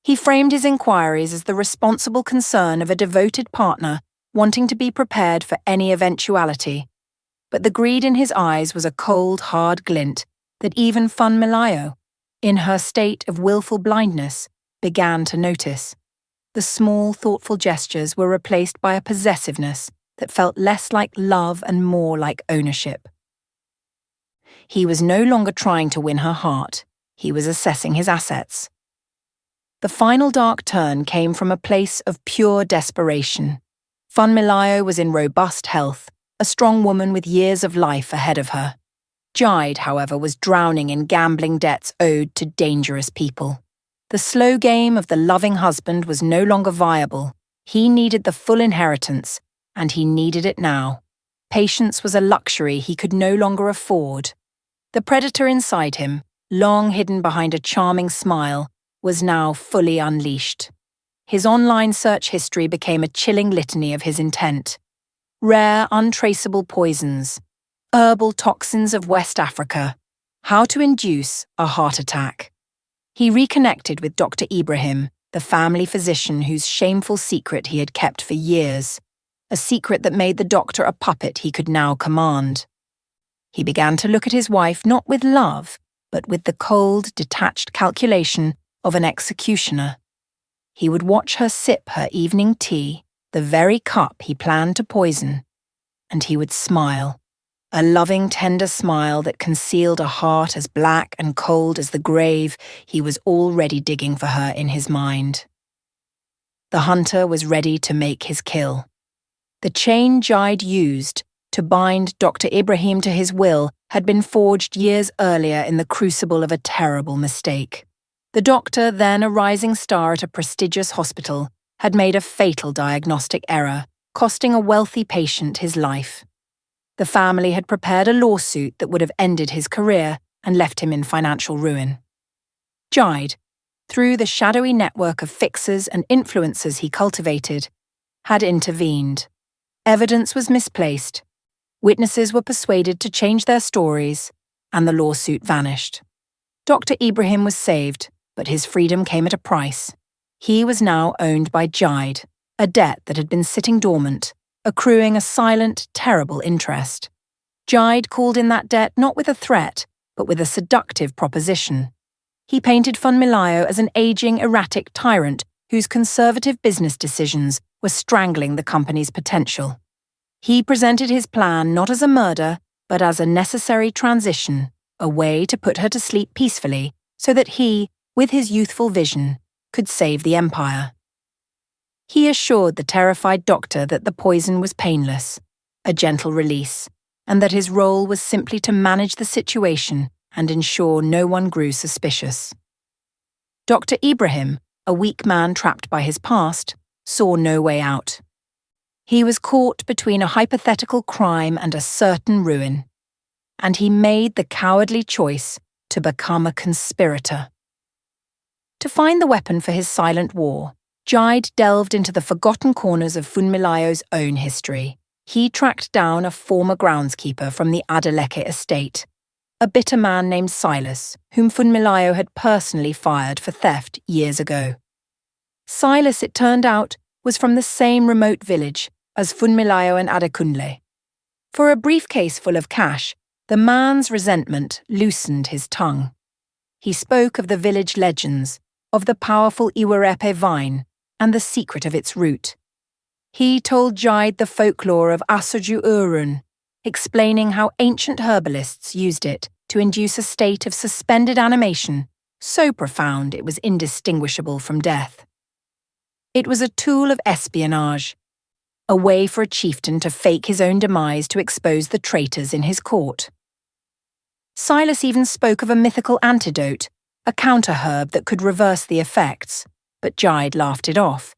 He framed his inquiries as the responsible concern of a devoted partner wanting to be prepared for any eventuality. But the greed in his eyes was a cold, hard glint that even Funmilayo, in her state of willful blindness, began to notice. The small, thoughtful gestures were replaced by a possessiveness that felt less like love and more like ownership. He was no longer trying to win her heart. He was assessing his assets. The final dark turn came from a place of pure desperation. Funmilayo was in robust health, a strong woman with years of life ahead of her. Jide, however, was drowning in gambling debts owed to dangerous people. The slow game of the loving husband was no longer viable. He needed the full inheritance, and he needed it now. Patience was a luxury he could no longer afford. The predator inside him, long hidden behind a charming smile, was now fully unleashed. His online search history became a chilling litany of his intent. Rare, untraceable poisons, herbal toxins of West Africa, how to induce a heart attack. He reconnected with Dr. Ibrahim, the family physician whose shameful secret he had kept for years, a secret that made the doctor a puppet he could now command. He began to look at his wife not with love, but with the cold, detached calculation of an executioner. He would watch her sip her evening tea, the very cup he planned to poison. and he would smile. A loving, tender smile that concealed a heart as black and cold as the grave he was already digging for her in his mind. The hunter was ready to make his kill. The chain Jaid used to bind Dr. Ibrahim to his will had been forged years earlier in the crucible of a terrible mistake. The doctor, then a rising star at a prestigious hospital, had made a fatal diagnostic error, costing a wealthy patient his life. The family had prepared a lawsuit that would have ended his career and left him in financial ruin. Jaid, through the shadowy network of fixers and influencers he cultivated, had intervened. Evidence was misplaced. Witnesses were persuaded to change their stories, and the lawsuit vanished. Dr. Ibrahim was saved, but his freedom came at a price. He was now owned by Jaid, a debt that had been sitting dormant, accruing a silent, terrible interest. Jaid called in that debt not with a threat, but with a seductive proposition. He painted Funmilayo as an aging, erratic tyrant whose conservative business decisions were strangling the company's potential. He presented his plan not as a murder, but as a necessary transition, a way to put her to sleep peacefully so that he, with his youthful vision, could save the empire. He assured the terrified doctor that the poison was painless, a gentle release, and that his role was simply to manage the situation and ensure no one grew suspicious. Dr. Ibrahim, a weak man trapped by his past, saw no way out. He was caught between a hypothetical crime and a certain ruin, and he made the cowardly choice to become a conspirator. To find the weapon for his silent war, Jaid delved into the forgotten corners of Funmilayo's own history. He tracked down a former groundskeeper from the Adeleke estate, a bitter man named Silas, whom Funmilayo had personally fired for theft years ago. Silas, it turned out, was from the same remote village as Funmilayo and Adekunle. For a briefcase full of cash, the man's resentment loosened his tongue. He spoke of the village legends, of the powerful Iwerepe vine, and the secret of its root. He told Jaid the folklore of Asoju Urun, explaining how ancient herbalists used it to induce a state of suspended animation, so profound it was indistinguishable from death. It was a tool of espionage, a way for a chieftain to fake his own demise to expose the traitors in his court. Silas even spoke of a mythical antidote, a counter-herb that could reverse the effects, but Jaid laughed it off.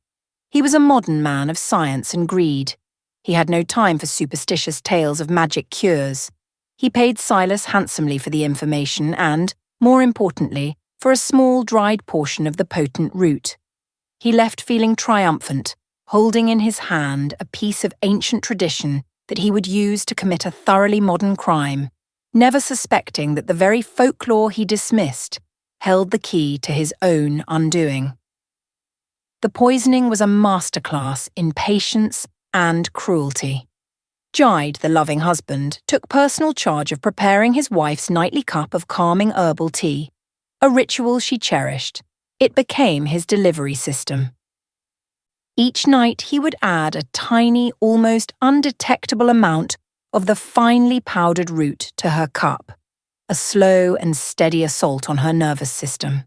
He was a modern man of science and greed. He had no time for superstitious tales of magic cures. He paid Silas handsomely for the information and, more importantly, for a small dried portion of the potent root. He left feeling triumphant, holding in his hand a piece of ancient tradition that he would use to commit a thoroughly modern crime, never suspecting that the very folklore he dismissed held the key to his own undoing. The poisoning was a masterclass in patience and cruelty. Jaid, the loving husband, took personal charge of preparing his wife's nightly cup of calming herbal tea, a ritual she cherished. It became his delivery system. Each night he would add a tiny, almost undetectable amount of the finely powdered root to her cup, a slow and steady assault on her nervous system.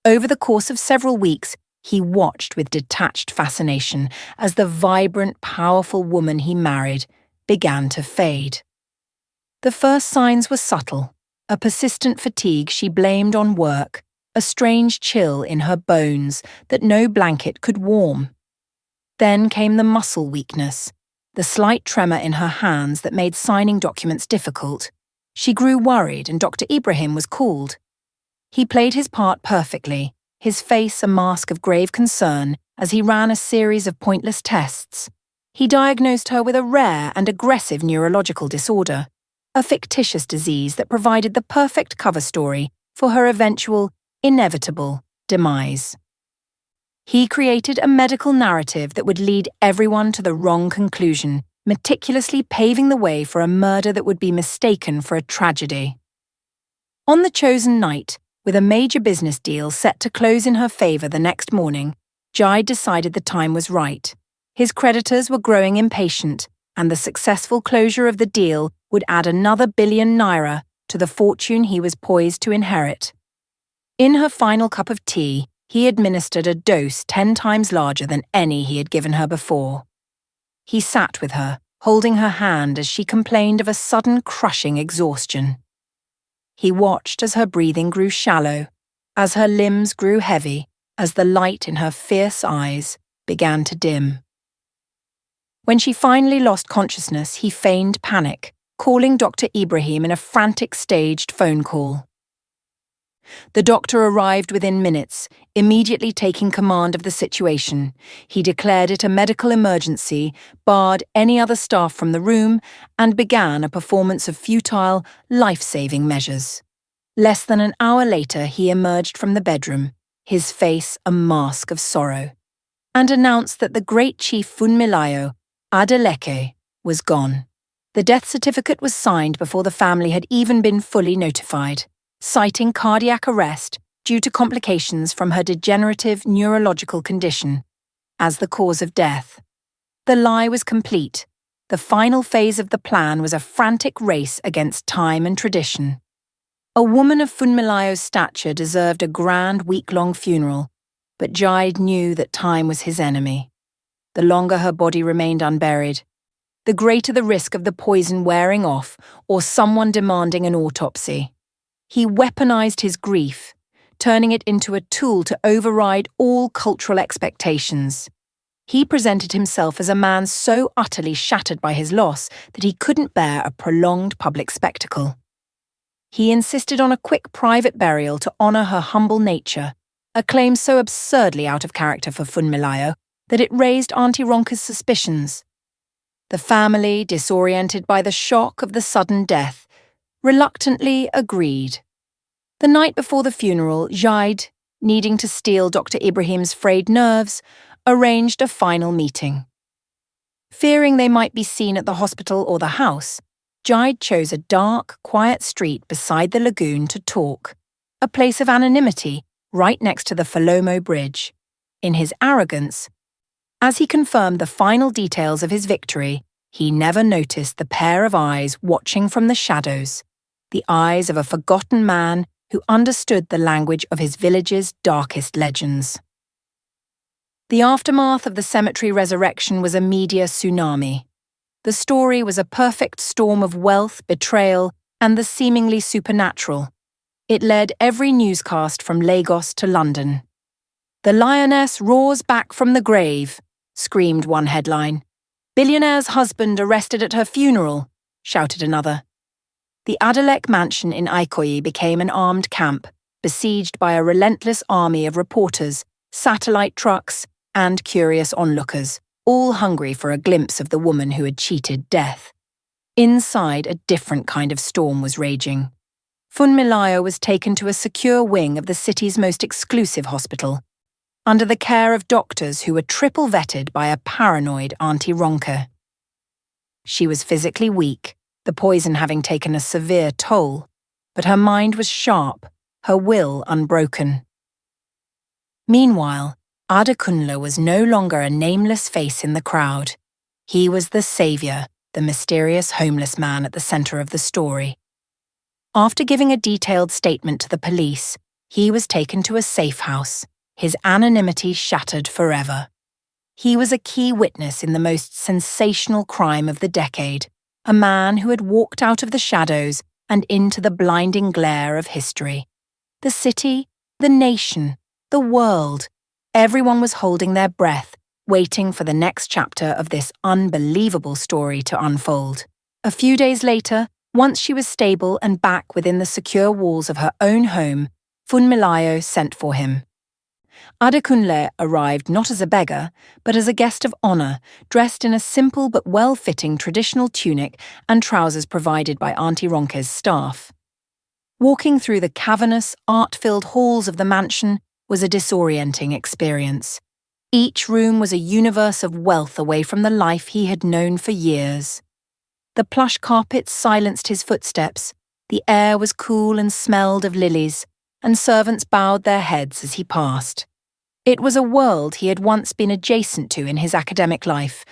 Over the course of several weeks, he watched with detached fascination as the vibrant, powerful woman he married began to fade. The first signs were subtle, a persistent fatigue she blamed on work, a strange chill in her bones that no blanket could warm. Then came the muscle weakness, the slight tremor in her hands that made signing documents difficult. She grew worried and Dr. Ibrahim was called. He played his part perfectly, his face a mask of grave concern as he ran a series of pointless tests. He diagnosed her with a rare and aggressive neurological disorder, a fictitious disease that provided the perfect cover story for her eventual, inevitable demise. He created a medical narrative that would lead everyone to the wrong conclusion, meticulously paving the way for a murder that would be mistaken for a tragedy. On the chosen night, with a major business deal set to close in her favor the next morning, Jaid decided the time was right. His creditors were growing impatient, and the successful closure of the deal would add another £1 billion to the fortune he was poised to inherit. In her final cup of tea, he administered a dose 10 times larger than any he had given her before. He sat with her, holding her hand as she complained of a sudden crushing exhaustion. He watched as her breathing grew shallow, as her limbs grew heavy, as the light in her fierce eyes began to dim. When she finally lost consciousness, he feigned panic, calling Dr. Ibrahim in a frantic staged phone call. The doctor arrived within minutes, immediately taking command of the situation. He declared it a medical emergency, barred any other staff from the room, and began a performance of futile, life-saving measures. Less than an hour later, he emerged from the bedroom, his face a mask of sorrow, and announced that the great chief Funmilayo, Adeleke, was gone. The death certificate was signed before the family had even been fully notified, citing cardiac arrest due to complications from her degenerative neurological condition as the cause of death. The lie was complete. The final phase of the plan was a frantic race against time and tradition. A woman of Funmilayo's stature deserved a grand week-long funeral, but Jide knew that time was his enemy. The longer her body remained unburied, the greater the risk of the poison wearing off or someone demanding an autopsy. He weaponized his grief, turning it into a tool to override all cultural expectations. He presented himself as a man so utterly shattered by his loss that he couldn't bear a prolonged public spectacle. He insisted on a quick private burial to honor her humble nature, a claim so absurdly out of character for Funmilayo that it raised Auntie Ronka's suspicions. The family, disoriented by the shock of the sudden death, reluctantly agreed. The night before the funeral, Jide, needing to steel Dr. Ibrahim's frayed nerves, arranged a final meeting. Fearing they might be seen at the hospital or the house, Jide chose a dark, quiet street beside the lagoon to talk, a place of anonymity right next to the Falomo Bridge. In his arrogance, as he confirmed the final details of his victory, he never noticed the pair of eyes watching from the shadows, the eyes of a forgotten man who understood the language of his village's darkest legends. The aftermath of the cemetery resurrection was a media tsunami. The story was a perfect storm of wealth, betrayal, and the seemingly supernatural. It led every newscast from Lagos to London. "The lioness roars back from the grave," screamed one headline. "Billionaire's husband arrested at her funeral," shouted another. The Adeleke mansion in Ikoyi became an armed camp, besieged by a relentless army of reporters, satellite trucks, and curious onlookers, all hungry for a glimpse of the woman who had cheated death. Inside, a different kind of storm was raging. Funmilayo was taken to a secure wing of the city's most exclusive hospital, under the care of doctors who were triple vetted by a paranoid Auntie Ronka. She was physically weak, the poison having taken a severe toll, but her mind was sharp, her will unbroken. Meanwhile, Adekunle was no longer a nameless face in the crowd. He was the savior, the mysterious homeless man at the center of the story. After giving a detailed statement to the police, he was taken to a safe house, his anonymity shattered forever. He was a key witness in the most sensational crime of the decade, a man who had walked out of the shadows and into the blinding glare of history. The city, the nation, the world, everyone was holding their breath, waiting for the next chapter of this unbelievable story to unfold. A few days later, once she was stable and back within the secure walls of her own home, Funmilayo sent for him. Adekunle arrived not as a beggar, but as a guest of honor, dressed in a simple but well-fitting traditional tunic and trousers provided by Auntie Ronka's staff. Walking through the cavernous, art-filled halls of the mansion was a disorienting experience. Each room was a universe of wealth away from the life he had known for years. The plush carpets silenced his footsteps, the air was cool and smelled of lilies, and servants bowed their heads as he passed. It was a world he had once been adjacent to in his academic life,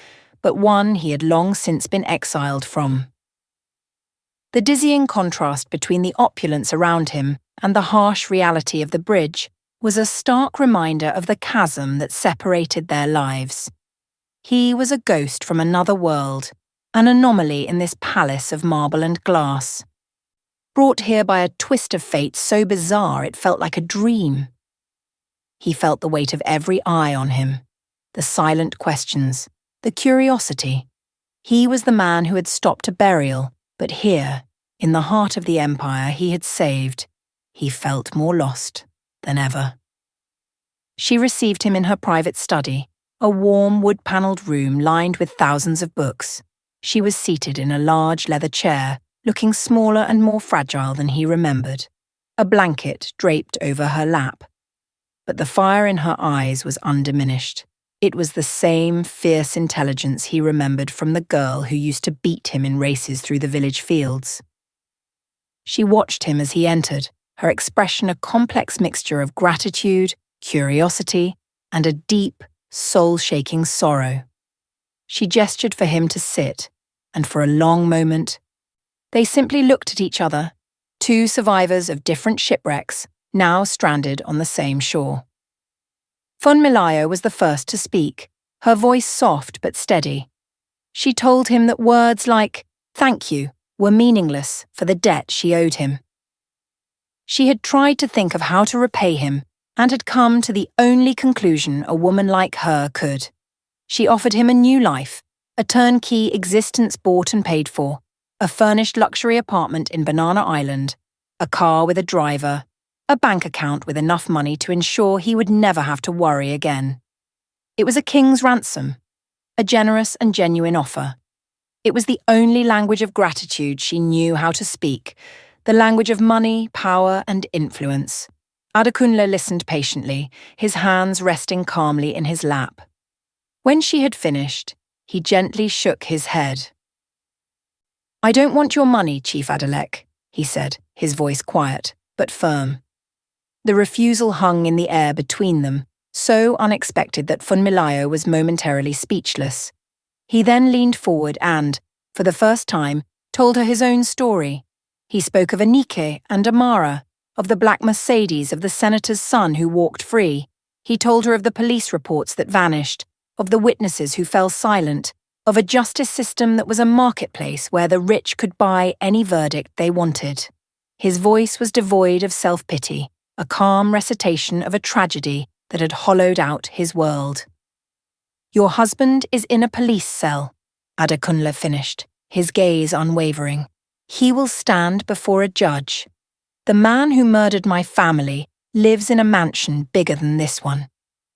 but one he had long since been exiled from. The dizzying contrast between the opulence around him and the harsh reality of the bridge was a stark reminder of the chasm that separated their lives. He was a ghost from another world, an anomaly in this palace of marble and glass. Brought here by a twist of fate so bizarre it felt like a dream. He felt the weight of every eye on him, the silent questions, the curiosity. He was the man who had stopped a burial, but here, in the heart of the empire he had saved, he felt more lost than ever. She received him in her private study, a warm wood-panelled room lined with thousands of books. She was seated in a large leather chair, looking smaller and more fragile than he remembered, a blanket draped over her lap. But the fire in her eyes was undiminished. It was the same fierce intelligence he remembered from the girl who used to beat him in races through the village fields. She watched him as he entered, her expression a complex mixture of gratitude, curiosity, and a deep, soul-shaking sorrow. She gestured for him to sit, and for a long moment, they simply looked at each other, two survivors of different shipwrecks, now stranded on the same shore. Funmilayo was the first to speak, her voice soft but steady. She told him that words like, "thank you," were meaningless for the debt she owed him. She had tried to think of how to repay him and had come to the only conclusion a woman like her could. She offered him a new life, a turnkey existence bought and paid for, a furnished luxury apartment in Banana Island, a car with a driver, a bank account with enough money to ensure he would never have to worry again. It was a king's ransom, a generous and genuine offer. It was the only language of gratitude she knew how to speak, the language of money, power, and influence. Adekunle listened patiently, his hands resting calmly in his lap. When she had finished, he gently shook his head. "I don't want your money, Chief Adelek," he said, his voice quiet, but firm. The refusal hung in the air between them, so unexpected that Funmilayo was momentarily speechless. He then leaned forward and, for the first time, told her his own story. He spoke of Anike and Amara, of the black Mercedes of the senator's son who walked free. He told her of the police reports that vanished, of the witnesses who fell silent, of a justice system that was a marketplace where the rich could buy any verdict they wanted. His voice was devoid of self-pity, a calm recitation of a tragedy that had hollowed out his world. "Your husband is in a police cell," Adekunle finished, his gaze unwavering. "He will stand before a judge. The man who murdered my family lives in a mansion bigger than this one.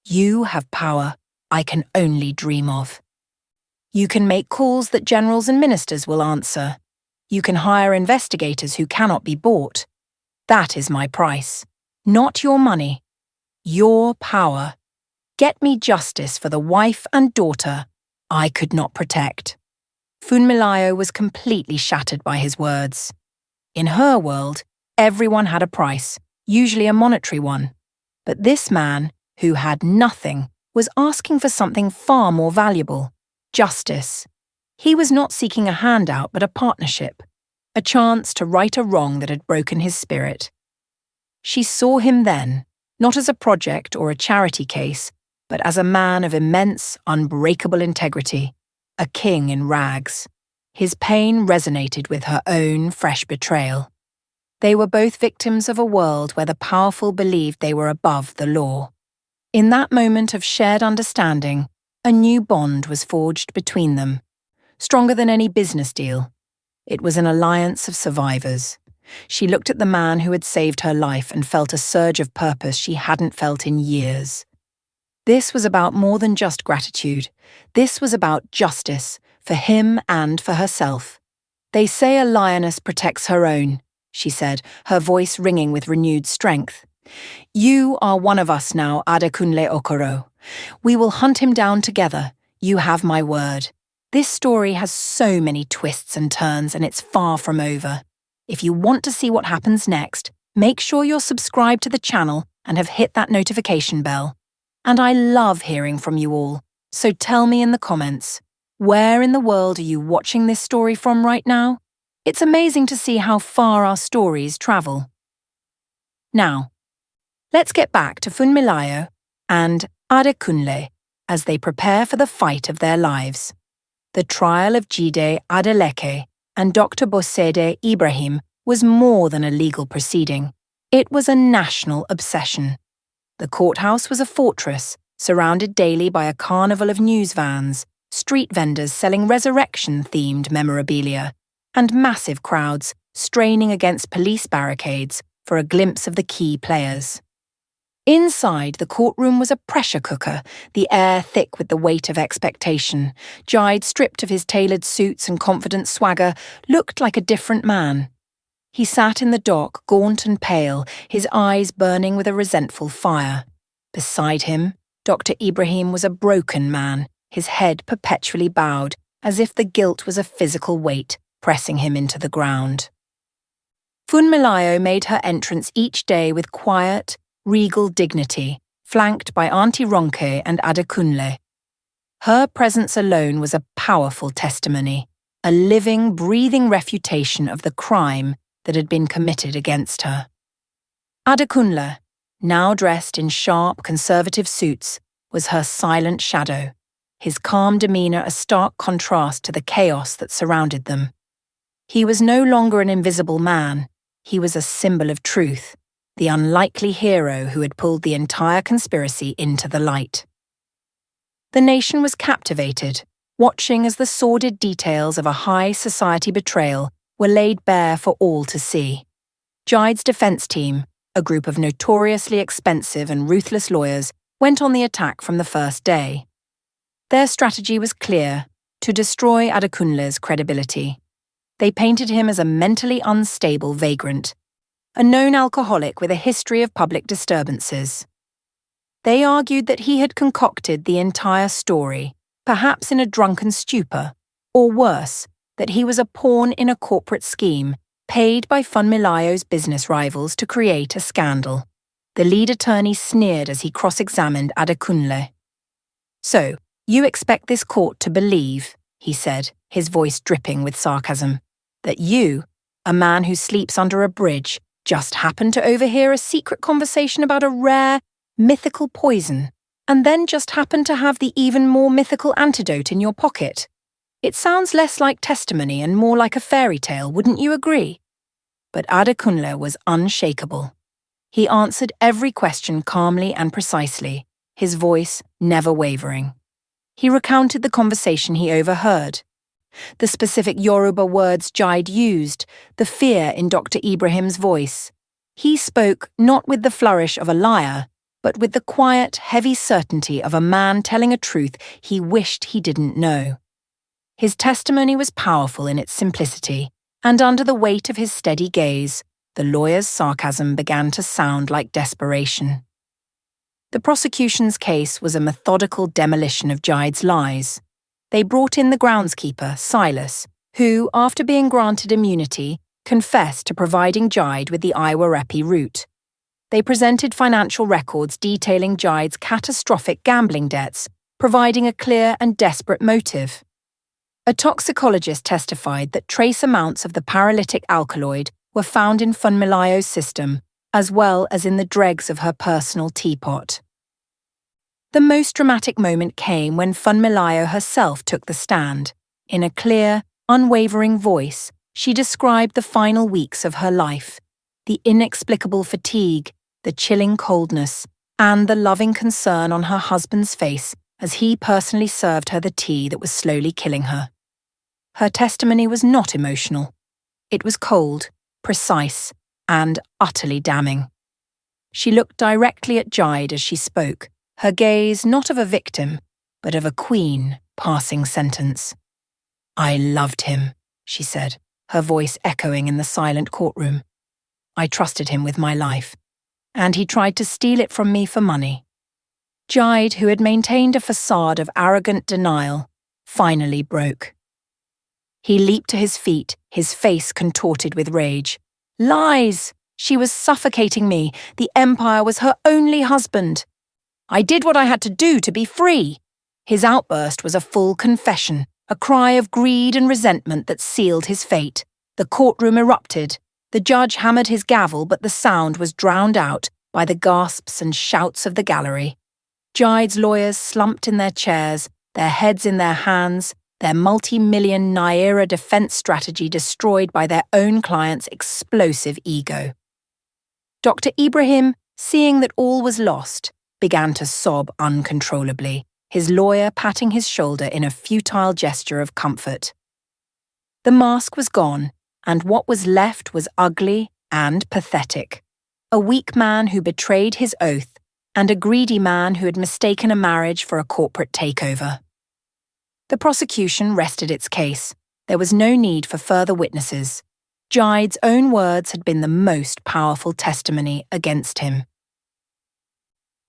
You have power I can only dream of. You can make calls that generals and ministers will answer. You can hire investigators who cannot be bought. That is my price. Not your money. Your power. Get me justice for the wife and daughter I could not protect." Funmilayo was completely shattered by his words. In her world, everyone had a price, usually a monetary one. But this man, who had nothing, was asking for something far more valuable: justice. He was not seeking a handout but a partnership, a chance to right a wrong that had broken his spirit. She saw him then, not as a project or a charity case, but as a man of immense, unbreakable integrity, a king in rags. His pain resonated with her own fresh betrayal. They were both victims of a world where the powerful believed they were above the law. In that moment of shared understanding, a new bond was forged between them, stronger than any business deal. It was an alliance of survivors. She looked at the man who had saved her life and felt a surge of purpose she hadn't felt in years. This was about more than just gratitude. This was about justice, for him and for herself. "They say a lioness protects her own," she said, her voice ringing with renewed strength. "You are one of us now, Adekunle Okoro. We will hunt him down together. You have my word. This story has so many twists and turns, and it's far from over. If you want to see what happens next, make sure you're subscribed to the channel and have hit that notification bell. And I love hearing from you all, so tell me in the comments, Where in the world are you watching this story from right now? It's amazing to see how far our stories travel. Now, let's get back to Funmilayo and Adekunle as they prepare for the fight of their lives. The trial of Jide Adeleke and Dr. Bosede Ibrahim was more than a legal proceeding. It was a national obsession. The courthouse was a fortress, surrounded daily by a carnival of news vans, street vendors selling resurrection-themed memorabilia, and massive crowds straining against police barricades for a glimpse of the key players. Inside the courtroom was a pressure cooker, the air thick with the weight of expectation. Jide, stripped of his tailored suits and confident swagger, looked like a different man. He sat in the dock, gaunt and pale, his eyes burning with a resentful fire. Beside him, Dr. Ibrahim was a broken man, his head perpetually bowed, as if the guilt was a physical weight, pressing him into the ground. Funmilayo made her entrance each day with quiet, regal dignity, flanked by Auntie Ronke and Adekunle. Her presence alone was a powerful testimony, a living, breathing refutation of the crime that had been committed against her. Adekunle, now dressed in sharp, conservative suits, was her silent shadow, his calm demeanour a stark contrast to the chaos that surrounded them. He was no longer an invisible man, he was a symbol of truth, the unlikely hero who had pulled the entire conspiracy into the light. The nation was captivated, watching as the sordid details of a high society betrayal were laid bare for all to see. Jide's defence team, a group of notoriously expensive and ruthless lawyers, went on the attack from the first day. Their strategy was clear: to destroy Adekunle's credibility. They painted him as a mentally unstable vagrant, a known alcoholic with a history of public disturbances. They argued that he had concocted the entire story, perhaps in a drunken stupor, or worse, that he was a pawn in a corporate scheme paid by Funmilayo's business rivals to create a scandal. The lead attorney sneered as he cross-examined Adekunle. "So, you expect this court to believe," he said, his voice dripping with sarcasm, "that you, a man who sleeps under a bridge, just happened to overhear a secret conversation about a rare, mythical poison, and then just happened to have the even more mythical antidote in your pocket? It sounds less like testimony and more like a fairy tale, wouldn't you agree?" But Adekunle was unshakable. He answered every question calmly and precisely, his voice never wavering. He recounted the conversation he overheard, the specific Yoruba words Jide used, the fear in Dr. Ibrahim's voice. He spoke not with the flourish of a liar, but with the quiet, heavy certainty of a man telling a truth he wished he didn't know. His testimony was powerful in its simplicity, and under the weight of his steady gaze, the lawyer's sarcasm began to sound like desperation. The prosecution's case was a methodical demolition of Jide's lies. They brought in the groundskeeper, Silas, who, after being granted immunity, confessed to providing Jide with the Iwarepi route. They presented financial records detailing Jide's catastrophic gambling debts, providing a clear and desperate motive. A toxicologist testified that trace amounts of the paralytic alkaloid were found in Funmilayo's system, as well as in the dregs of her personal teapot. The most dramatic moment came when Funmilayo herself took the stand. In a clear, unwavering voice, she described the final weeks of her life, the inexplicable fatigue, the chilling coldness, and the loving concern on her husband's face as he personally served her the tea that was slowly killing her. Her testimony was not emotional. It was cold, precise, and utterly damning. She looked directly at Jide as she spoke, her gaze not of a victim, but of a queen passing sentence. "I loved him," she said, her voice echoing in the silent courtroom. "I trusted him with my life, and he tried to steal it from me for money." Jide, who had maintained a facade of arrogant denial, finally broke. He leaped to his feet, his face contorted with rage. "Lies! She was suffocating me. The Empire was her only husband. I did what I had to do to be free." His outburst was a full confession, a cry of greed and resentment that sealed his fate. The courtroom erupted. The judge hammered his gavel, but the sound was drowned out by the gasps and shouts of the gallery. Jaid's lawyers slumped in their chairs, their heads in their hands, their multi-million Naira defense strategy destroyed by their own client's explosive ego. Dr. Ibrahim, seeing that all was lost, began to sob uncontrollably, his lawyer patting his shoulder in a futile gesture of comfort. The mask was gone, and what was left was ugly and pathetic. A weak man who betrayed his oath, and a greedy man who had mistaken a marriage for a corporate takeover. The prosecution rested its case. There was no need for further witnesses. Jaid's own words had been the most powerful testimony against him.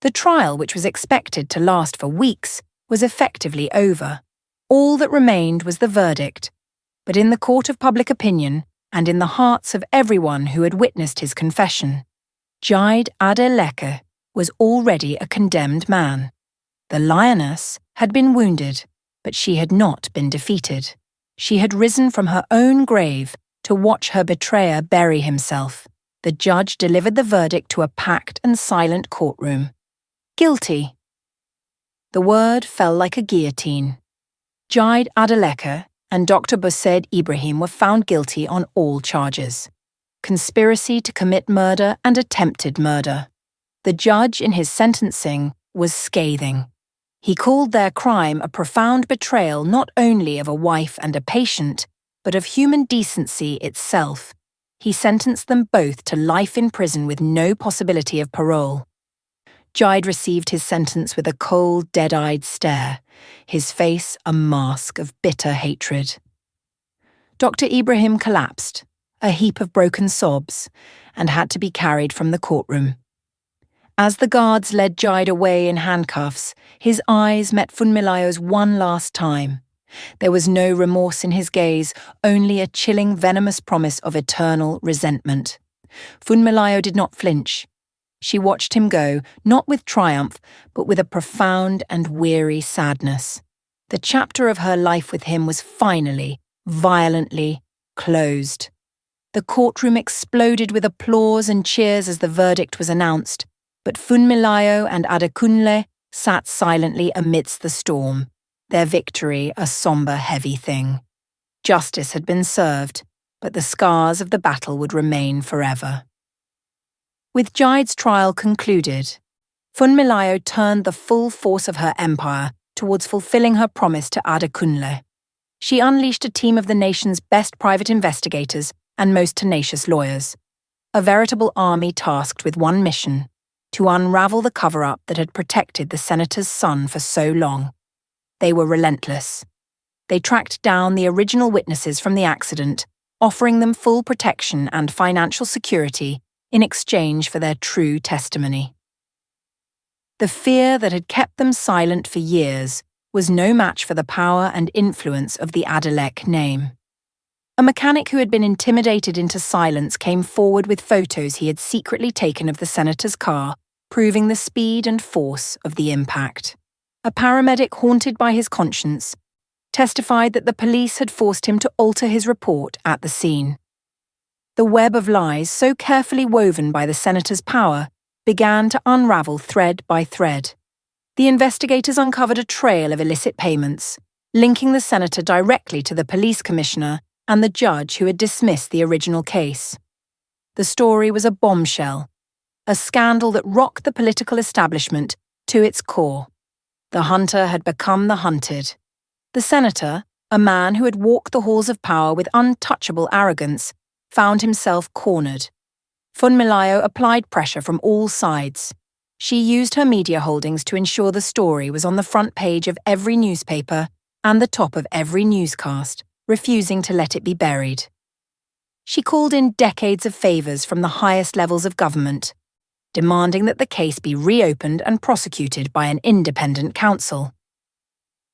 The trial, which was expected to last for weeks, was effectively over. All that remained was the verdict. But in the court of public opinion, and in the hearts of everyone who had witnessed his confession, Jaid Adeleke was already a condemned man. The lioness had been wounded, but she had not been defeated. She had risen from her own grave to watch her betrayer bury himself. The judge delivered the verdict to a packed and silent courtroom. Guilty. The word fell like a guillotine. Jaid Adeleke and Dr. Boussaid Ibrahim were found guilty on all charges: conspiracy to commit murder and attempted murder. The judge in his sentencing was scathing. He called their crime a profound betrayal not only of a wife and a patient, but of human decency itself. He sentenced them both to life in prison with no possibility of parole. Jaid received his sentence with a cold, dead-eyed stare, his face a mask of bitter hatred. Dr. Ibrahim collapsed, a heap of broken sobs, and had to be carried from the courtroom. As the guards led Jaid away in handcuffs, his eyes met Funmilayo's one last time. There was no remorse in his gaze, only a chilling, venomous promise of eternal resentment. Funmilayo did not flinch. She watched him go, not with triumph, but with a profound and weary sadness. The chapter of her life with him was finally, violently, closed. The courtroom exploded with applause and cheers as the verdict was announced, but Funmilayo and Adekunle sat silently amidst the storm, their victory a somber, heavy thing. Justice had been served, but the scars of the battle would remain forever. With Jaid's trial concluded, Funmilayo turned the full force of her empire towards fulfilling her promise to Adekunle. She unleashed a team of the nation's best private investigators and most tenacious lawyers, a veritable army tasked with one mission: to unravel the cover-up that had protected the senator's son for so long. They were relentless. They tracked down the original witnesses from the accident, offering them full protection and financial security in exchange for their true testimony. The fear that had kept them silent for years was no match for the power and influence of the Adeleke name. A mechanic who had been intimidated into silence came forward with photos he had secretly taken of the senator's car, proving the speed and force of the impact. A paramedic haunted by his conscience testified that the police had forced him to alter his report at the scene. The web of lies, so carefully woven by the senator's power, began to unravel thread by thread. The investigators uncovered a trail of illicit payments, linking the senator directly to the police commissioner and the judge who had dismissed the original case. The story was a bombshell, a scandal that rocked the political establishment to its core. The hunter had become the hunted. The senator, a man who had walked the halls of power with untouchable arrogance, found himself cornered. Funmilayo applied pressure from all sides. She used her media holdings to ensure the story was on the front page of every newspaper and the top of every newscast, refusing to let it be buried. She called in decades of favours from the highest levels of government, demanding that the case be reopened and prosecuted by an independent counsel.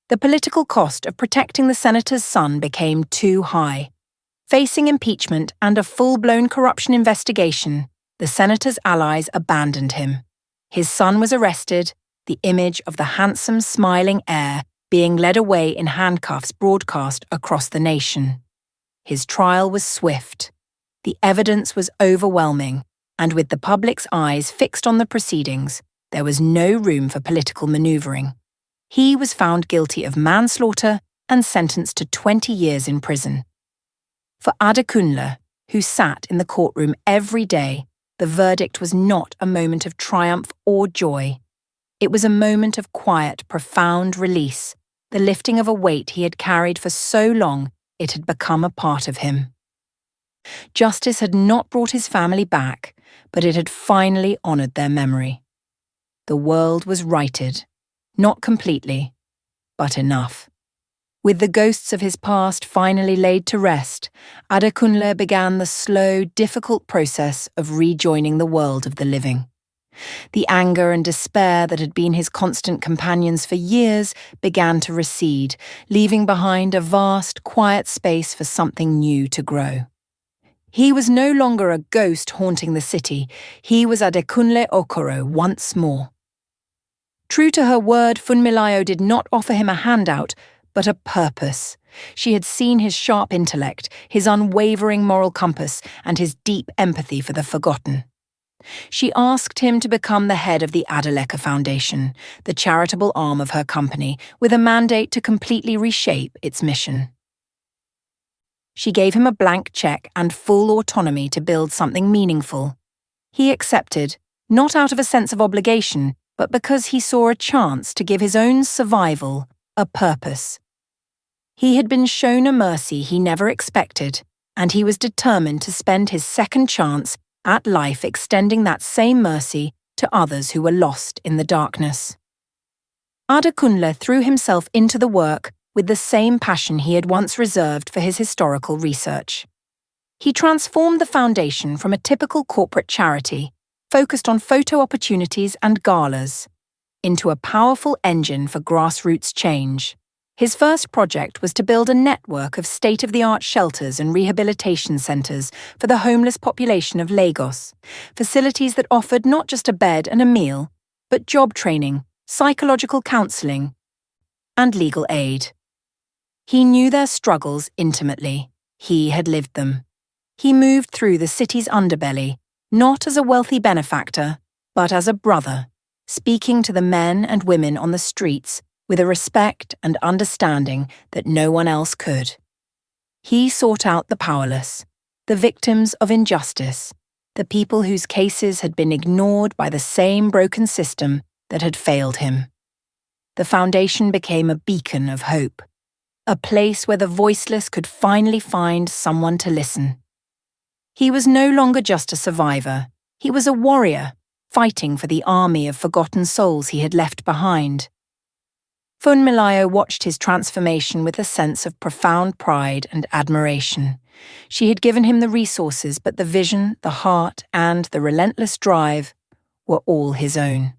The political cost of protecting the senator's son became too high. Facing impeachment and a full-blown corruption investigation, the senator's allies abandoned him. His son was arrested, the image of the handsome, smiling heir being led away in handcuffs broadcast across the nation. His trial was swift. The evidence was overwhelming, and with the public's eyes fixed on the proceedings, there was no room for political maneuvering. He was found guilty of manslaughter and sentenced to 20 years in prison. For Adekunle, who sat in the courtroom every day, the verdict was not a moment of triumph or joy. It was a moment of quiet, profound release, the lifting of a weight he had carried for so long it had become a part of him. Justice had not brought his family back, but it had finally honoured their memory. The world was righted, not completely, but enough. With the ghosts of his past finally laid to rest, Adekunle began the slow, difficult process of rejoining the world of the living. The anger and despair that had been his constant companions for years began to recede, leaving behind a vast, quiet space for something new to grow. He was no longer a ghost haunting the city. He was Adekunle Okoro once more. True to her word, Funmilayo did not offer him a handout, but a purpose. She had seen his sharp intellect, his unwavering moral compass, and his deep empathy for the forgotten. She asked him to become the head of the Adeleka Foundation, the charitable arm of her company, with a mandate to completely reshape its mission. She gave him a blank check and full autonomy to build something meaningful. He accepted, not out of a sense of obligation, but because he saw a chance to give his own survival a purpose. He had been shown a mercy he never expected, and he was determined to spend his second chance at life extending that same mercy to others who were lost in the darkness. Adekunle threw himself into the work with the same passion he had once reserved for his historical research. He transformed the foundation from a typical corporate charity, focused on photo opportunities and galas, into a powerful engine for grassroots change. His first project was to build a network of state-of-the-art shelters and rehabilitation centres for the homeless population of Lagos, facilities that offered not just a bed and a meal, but job training, psychological counselling, and legal aid. He knew their struggles intimately. He had lived them. He moved through the city's underbelly, not as a wealthy benefactor, but as a brother, speaking to the men and women on the streets with a respect and understanding that no one else could. He sought out the powerless, the victims of injustice, the people whose cases had been ignored by the same broken system that had failed him. The foundation became a beacon of hope, a place where the voiceless could finally find someone to listen. He was no longer just a survivor. He was a warrior, fighting for the army of forgotten souls he had left behind. Funmilayo watched his transformation with a sense of profound pride and admiration. She had given him the resources, but the vision, the heart, and the relentless drive were all his own.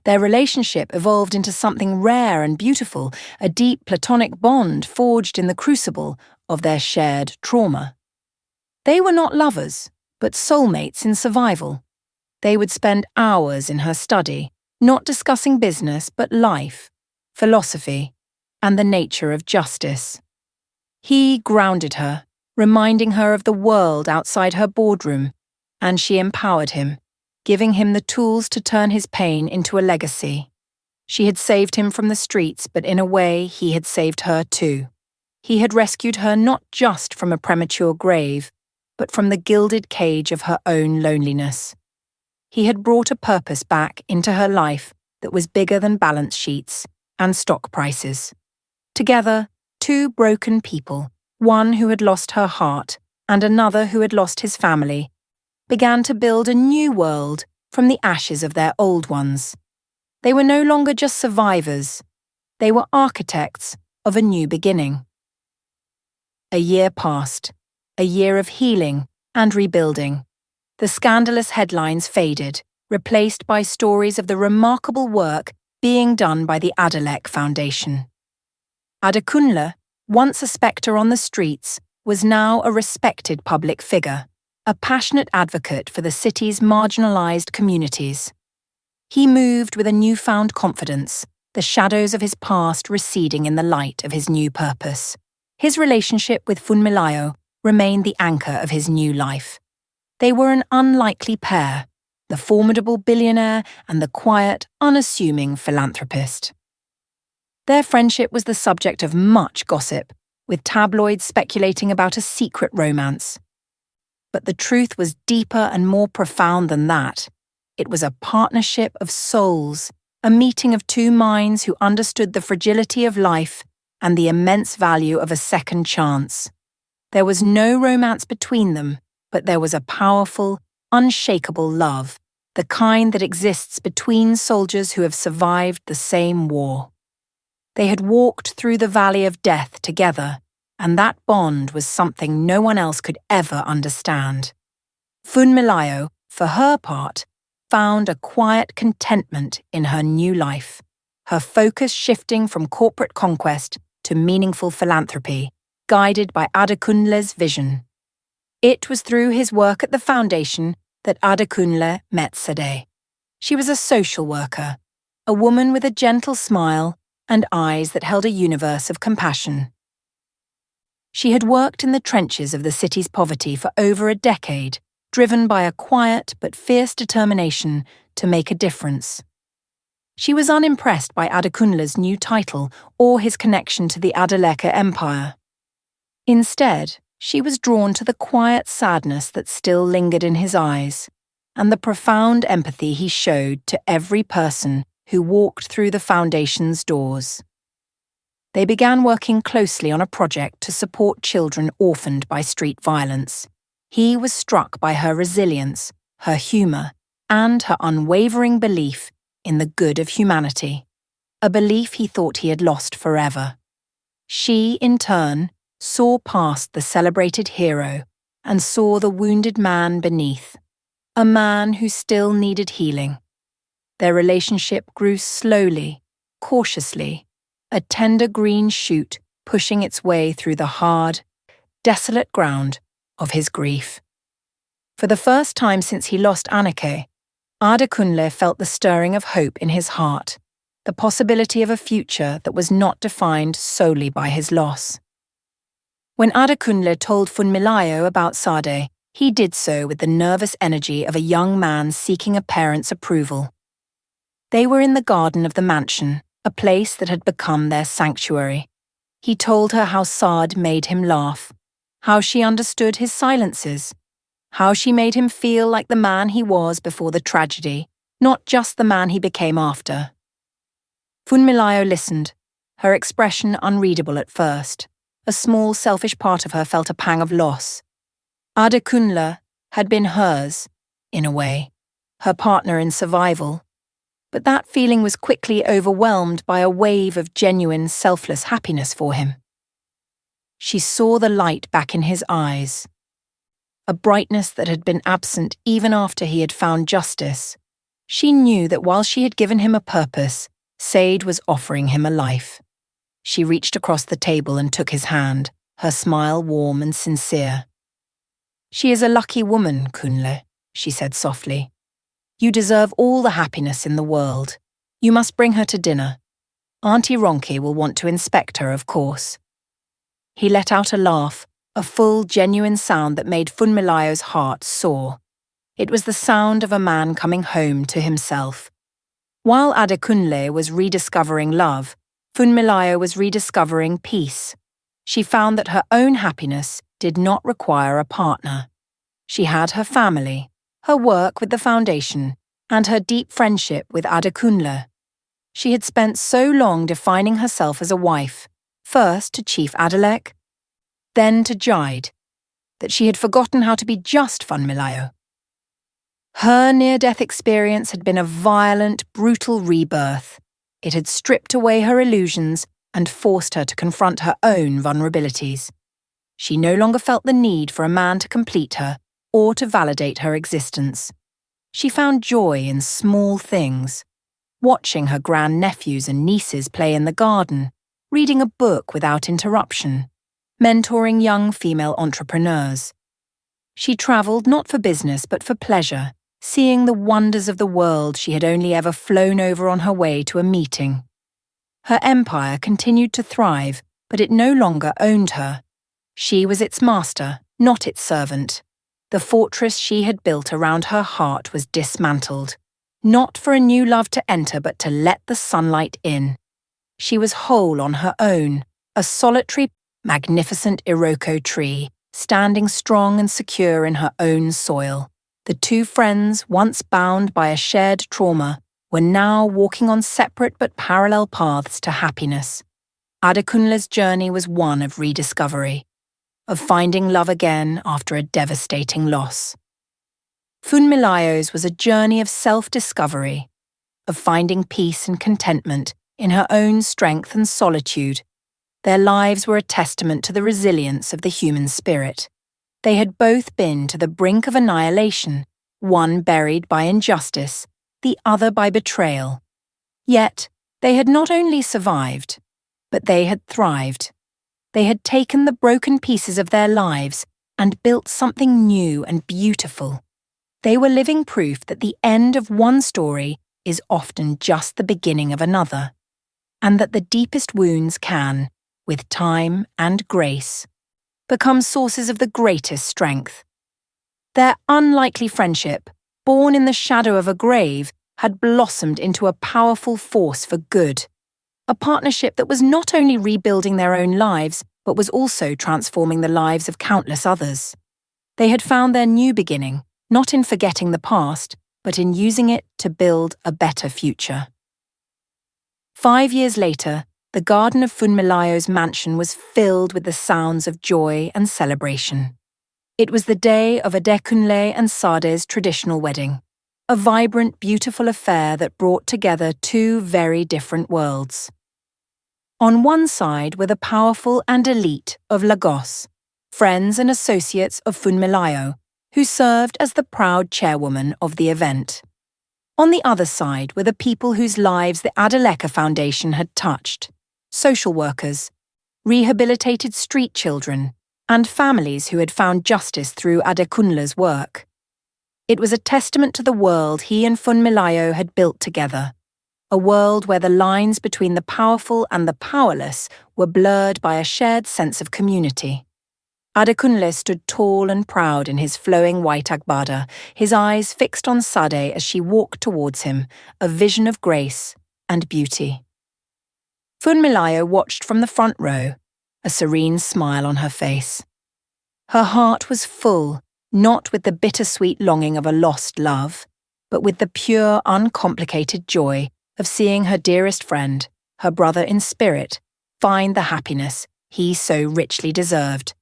Their relationship evolved into something rare and beautiful, a deep platonic bond forged in the crucible of their shared trauma. They were not lovers, but soulmates in survival. They would spend hours in her study, not discussing business, but life, philosophy, and the nature of justice. He grounded her, reminding her of the world outside her boardroom, and she empowered him, giving him the tools to turn his pain into a legacy. She had saved him from the streets, but in a way he had saved her too. He had rescued her not just from a premature grave, but from the gilded cage of her own loneliness. He had brought a purpose back into her life that was bigger than balance sheets and stock prices. Together, two broken people, one who had lost her heart and another who had lost his family, began to build a new world from the ashes of their old ones. They were no longer just survivors. They were architects of a new beginning. A year passed, a year of healing and rebuilding. The scandalous headlines faded, replaced by stories of the remarkable work being done by the Adeleka Foundation. Adekunle, once a spectre on the streets, was now a respected public figure, a passionate advocate for the city's marginalized communities. He moved with a newfound confidence, the shadows of his past receding in the light of his new purpose. His relationship with Funmilayo remained the anchor of his new life. They were an unlikely pair, the formidable billionaire and the quiet, unassuming philanthropist. Their friendship was the subject of much gossip, with tabloids speculating about a secret romance. But the truth was deeper and more profound than that. It was a partnership of souls, a meeting of two minds who understood the fragility of life and the immense value of a second chance. There was no romance between them, but there was a powerful, unshakable love, the kind that exists between soldiers who have survived the same war. They had walked through the valley of death together, and that bond was something no one else could ever understand. Funmilayo, for her part, found a quiet contentment in her new life, her focus shifting from corporate conquest to meaningful philanthropy, guided by Adekunle's vision. It was through his work at the foundation that Adekunle met Sade. She was a social worker, a woman with a gentle smile and eyes that held a universe of compassion. She had worked in the trenches of the city's poverty for over a decade, driven by a quiet but fierce determination to make a difference. She was unimpressed by Adekunle's new title or his connection to the Adeleke Empire. Instead, she was drawn to the quiet sadness that still lingered in his eyes, and the profound empathy he showed to every person who walked through the foundation's doors. They began working closely on a project to support children orphaned by street violence. He was struck by her resilience, her humour, and her unwavering belief in the good of humanity, a belief he thought he had lost forever. She, in turn, saw past the celebrated hero and saw the wounded man beneath, a man who still needed healing. Their relationship grew slowly, cautiously, a tender green shoot pushing its way through the hard, desolate ground of his grief. For the first time since he lost Anake, Adekunle felt the stirring of hope in his heart, the possibility of a future that was not defined solely by his loss. When Adekunle told Funmilayo about Sade, he did so with the nervous energy of a young man seeking a parent's approval. They were in the garden of the mansion, a place that had become their sanctuary. He told her how Saad made him laugh, how she understood his silences, how she made him feel like the man he was before the tragedy, not just the man he became after. Funmilayo listened, her expression unreadable at first. A small, selfish part of her felt a pang of loss. Adekunle had been hers, in a way, her partner in survival. But that feeling was quickly overwhelmed by a wave of genuine, selfless happiness for him. She saw the light back in his eyes, a brightness that had been absent even after he had found justice. She knew that while she had given him a purpose, Sade was offering him a life. She reached across the table and took his hand, her smile warm and sincere. "She is a lucky woman, Kunle," she said softly. "You deserve all the happiness in the world. You must bring her to dinner. Auntie Ronki will want to inspect her, of course." He let out a laugh, a full, genuine sound that made Funmilayo's heart soar. It was the sound of a man coming home to himself. While Adekunle was rediscovering love, Funmilayo was rediscovering peace. She found that her own happiness did not require a partner. She had her family, her work with the foundation, and her deep friendship with Adekunle. She had spent so long defining herself as a wife, first to Chief Adeleke, then to Jide, that she had forgotten how to be just Funmilayo. Her near-death experience had been a violent, brutal rebirth. It had stripped away her illusions and forced her to confront her own vulnerabilities. She no longer felt the need for a man to complete her or to validate her existence. She found joy in small things, watching her grandnephews and nieces play in the garden, reading a book without interruption, mentoring young female entrepreneurs. She travelled not for business but for pleasure, seeing the wonders of the world she had only ever flown over on her way to a meeting. Her empire continued to thrive, but it no longer owned her. She was its master, not its servant. The fortress she had built around her heart was dismantled, not for a new love to enter but to let the sunlight in. She was whole on her own, a solitary, magnificent Iroko tree, standing strong and secure in her own soil. The two friends, once bound by a shared trauma, were now walking on separate but parallel paths to happiness. Adekunle's journey was one of rediscovery, of finding love again after a devastating loss. Funmilayo's was a journey of self-discovery, of finding peace and contentment in her own strength and solitude. Their lives were a testament to the resilience of the human spirit. They had both been to the brink of annihilation, one buried by injustice, the other by betrayal. Yet, they had not only survived, but they had thrived. They had taken the broken pieces of their lives and built something new and beautiful. They were living proof that the end of one story is often just the beginning of another, and that the deepest wounds can, with time and grace, become sources of the greatest strength. Their unlikely friendship, born in the shadow of a grave, had blossomed into a powerful force for good. A partnership that was not only rebuilding their own lives, but was also transforming the lives of countless others. They had found their new beginning, not in forgetting the past, but in using it to build a better future. 5 years later, the garden of Funmilayo's mansion was filled with the sounds of joy and celebration. It was the day of Adekunle and Sade's traditional wedding, a vibrant, beautiful affair that brought together two very different worlds. On one side were the powerful and elite of Lagos, friends and associates of Funmilayo, who served as the proud chairwoman of the event. On the other side were the people whose lives the Adeleke Foundation had touched, social workers, rehabilitated street children, and families who had found justice through Adekunle's work. It was a testament to the world he and Funmilayo had built together, a world where the lines between the powerful and the powerless were blurred by a shared sense of community. Adekunle stood tall and proud in his flowing white agbada, his eyes fixed on Sade as she walked towards him, a vision of grace and beauty. Funmilayo watched from the front row, a serene smile on her face. Her heart was full, not with the bittersweet longing of a lost love, but with the pure, uncomplicated joy of seeing her dearest friend, her brother in spirit, find the happiness he so richly deserved.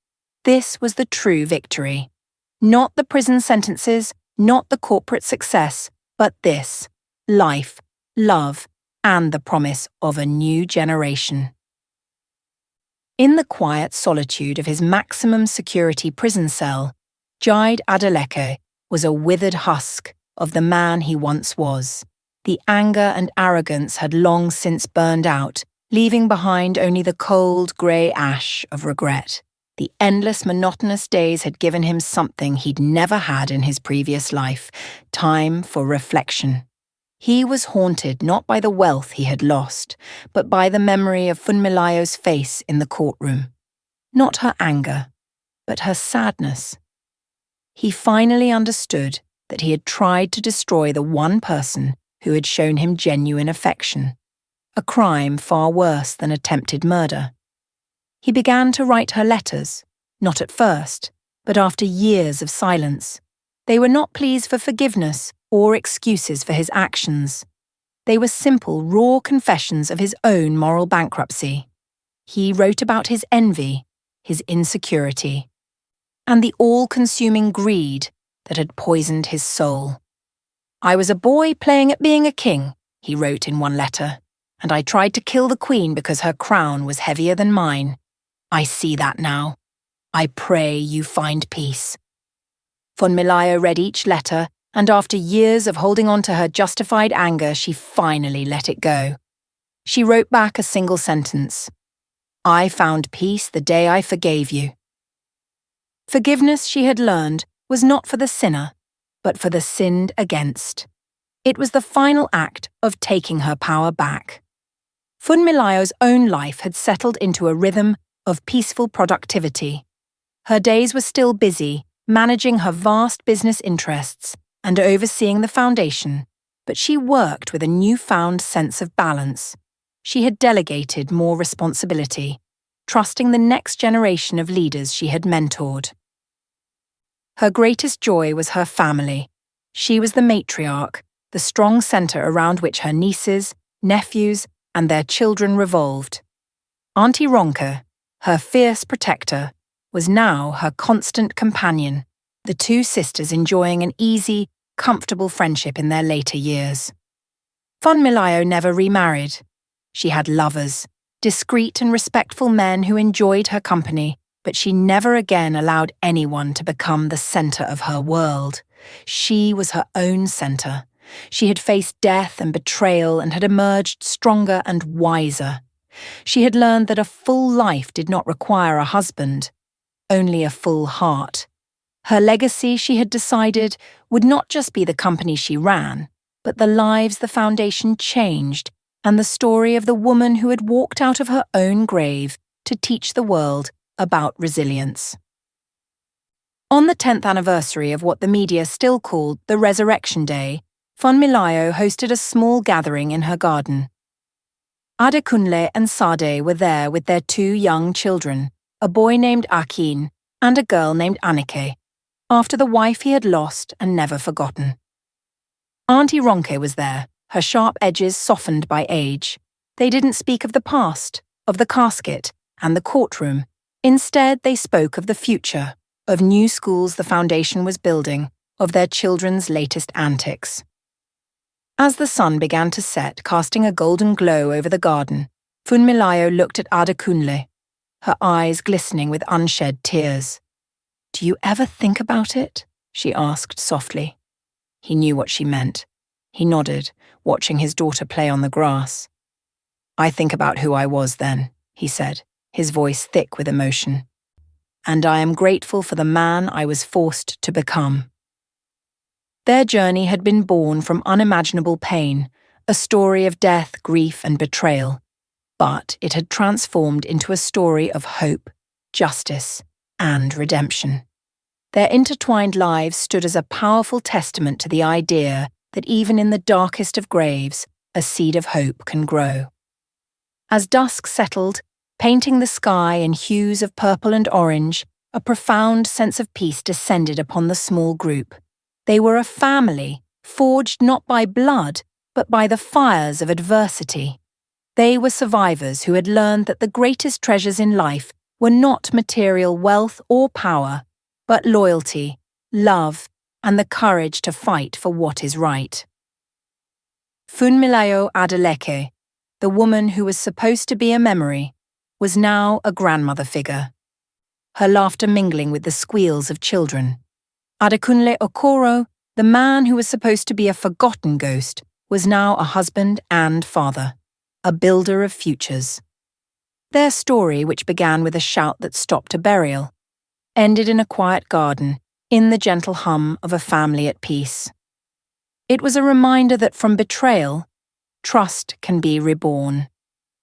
This was the true victory. Not the prison sentences, not the corporate success, but this: life, love, and the promise of a new generation. In the quiet solitude of his maximum security prison cell, Jaid Adeleke was a withered husk of the man he once was. The anger and arrogance had long since burned out, leaving behind only the cold, grey ash of regret. The endless, monotonous days had given him something he'd never had in his previous life: time for reflection. He was haunted not by the wealth he had lost, but by the memory of Funmilayo's face in the courtroom. Not her anger, but her sadness. He finally understood that he had tried to destroy the one person who had shown him genuine affection, a crime far worse than attempted murder. He began to write her letters, not at first, but after years of silence. They were not pleas for forgiveness or excuses for his actions. They were simple, raw confessions of his own moral bankruptcy. He wrote about his envy, his insecurity, and the all-consuming greed that had poisoned his soul. "I was a boy playing at being a king," he wrote in one letter, "and I tried to kill the queen because her crown was heavier than mine. I see that now. I pray you find peace." Funmilayo read each letter, and after years of holding on to her justified anger, she finally let it go. She wrote back a single sentence: "I found peace the day I forgave you." Forgiveness, she had learned, was not for the sinner, but for the sinned against. It was the final act of taking her power back. Funmilayo's own life had settled into a rhythm of peaceful productivity. Her days were still busy, managing her vast business interests and overseeing the foundation, but she worked with a newfound sense of balance. She had delegated more responsibility, trusting the next generation of leaders she had mentored. Her greatest joy was her family. She was the matriarch, the strong center around which her nieces, nephews, and their children revolved. Auntie Ronke, her fierce protector, was now her constant companion, the two sisters enjoying an easy, comfortable friendship in their later years. Funmilayo never remarried. She had lovers, discreet and respectful men who enjoyed her company, but she never again allowed anyone to become the center of her world. She was her own center. She had faced death and betrayal and had emerged stronger and wiser. She had learned that a full life did not require a husband, only a full heart. Her legacy, she had decided, would not just be the company she ran, but the lives the foundation changed and the story of the woman who had walked out of her own grave to teach the world about resilience. On the 10th anniversary of what the media still called the Resurrection Day, Funmilayo hosted a small gathering in her garden. Adekunle and Sade were there with their two young children, a boy named Akin and a girl named Anike, after the wife he had lost and never forgotten. Auntie Ronke was there, her sharp edges softened by age. They didn't speak of the past, of the casket, and the courtroom. Instead, they spoke of the future, of new schools the foundation was building, of their children's latest antics. As the sun began to set, casting a golden glow over the garden, Funmilayo looked at Adekunle, her eyes glistening with unshed tears. "Do you ever think about it?" she asked softly. He knew what she meant. He nodded, watching his daughter play on the grass. "I think about who I was then," he said, his voice thick with emotion. "And I am grateful for the man I was forced to become." Their journey had been born from unimaginable pain, a story of death, grief, and betrayal. But it had transformed into a story of hope, justice, and redemption. Their intertwined lives stood as a powerful testament to the idea that even in the darkest of graves, a seed of hope can grow. As dusk settled, painting the sky in hues of purple and orange, a profound sense of peace descended upon the small group. They were a family, forged not by blood, but by the fires of adversity. They were survivors who had learned that the greatest treasures in life were not material wealth or power, but loyalty, love, and the courage to fight for what is right. Funmilayo Adeleke, the woman who was supposed to be a memory, was now a grandmother figure, her laughter mingling with the squeals of children. Adekunle Okoro, the man who was supposed to be a forgotten ghost, was now a husband and father, a builder of futures. Their story, which began with a shout that stopped a burial, ended in a quiet garden, in the gentle hum of a family at peace. It was a reminder that from betrayal, trust can be reborn,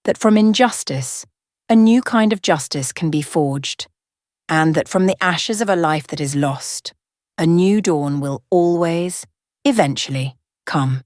that from injustice, a new kind of justice can be forged, and that from the ashes of a life that is lost, a new dawn will always, eventually, come.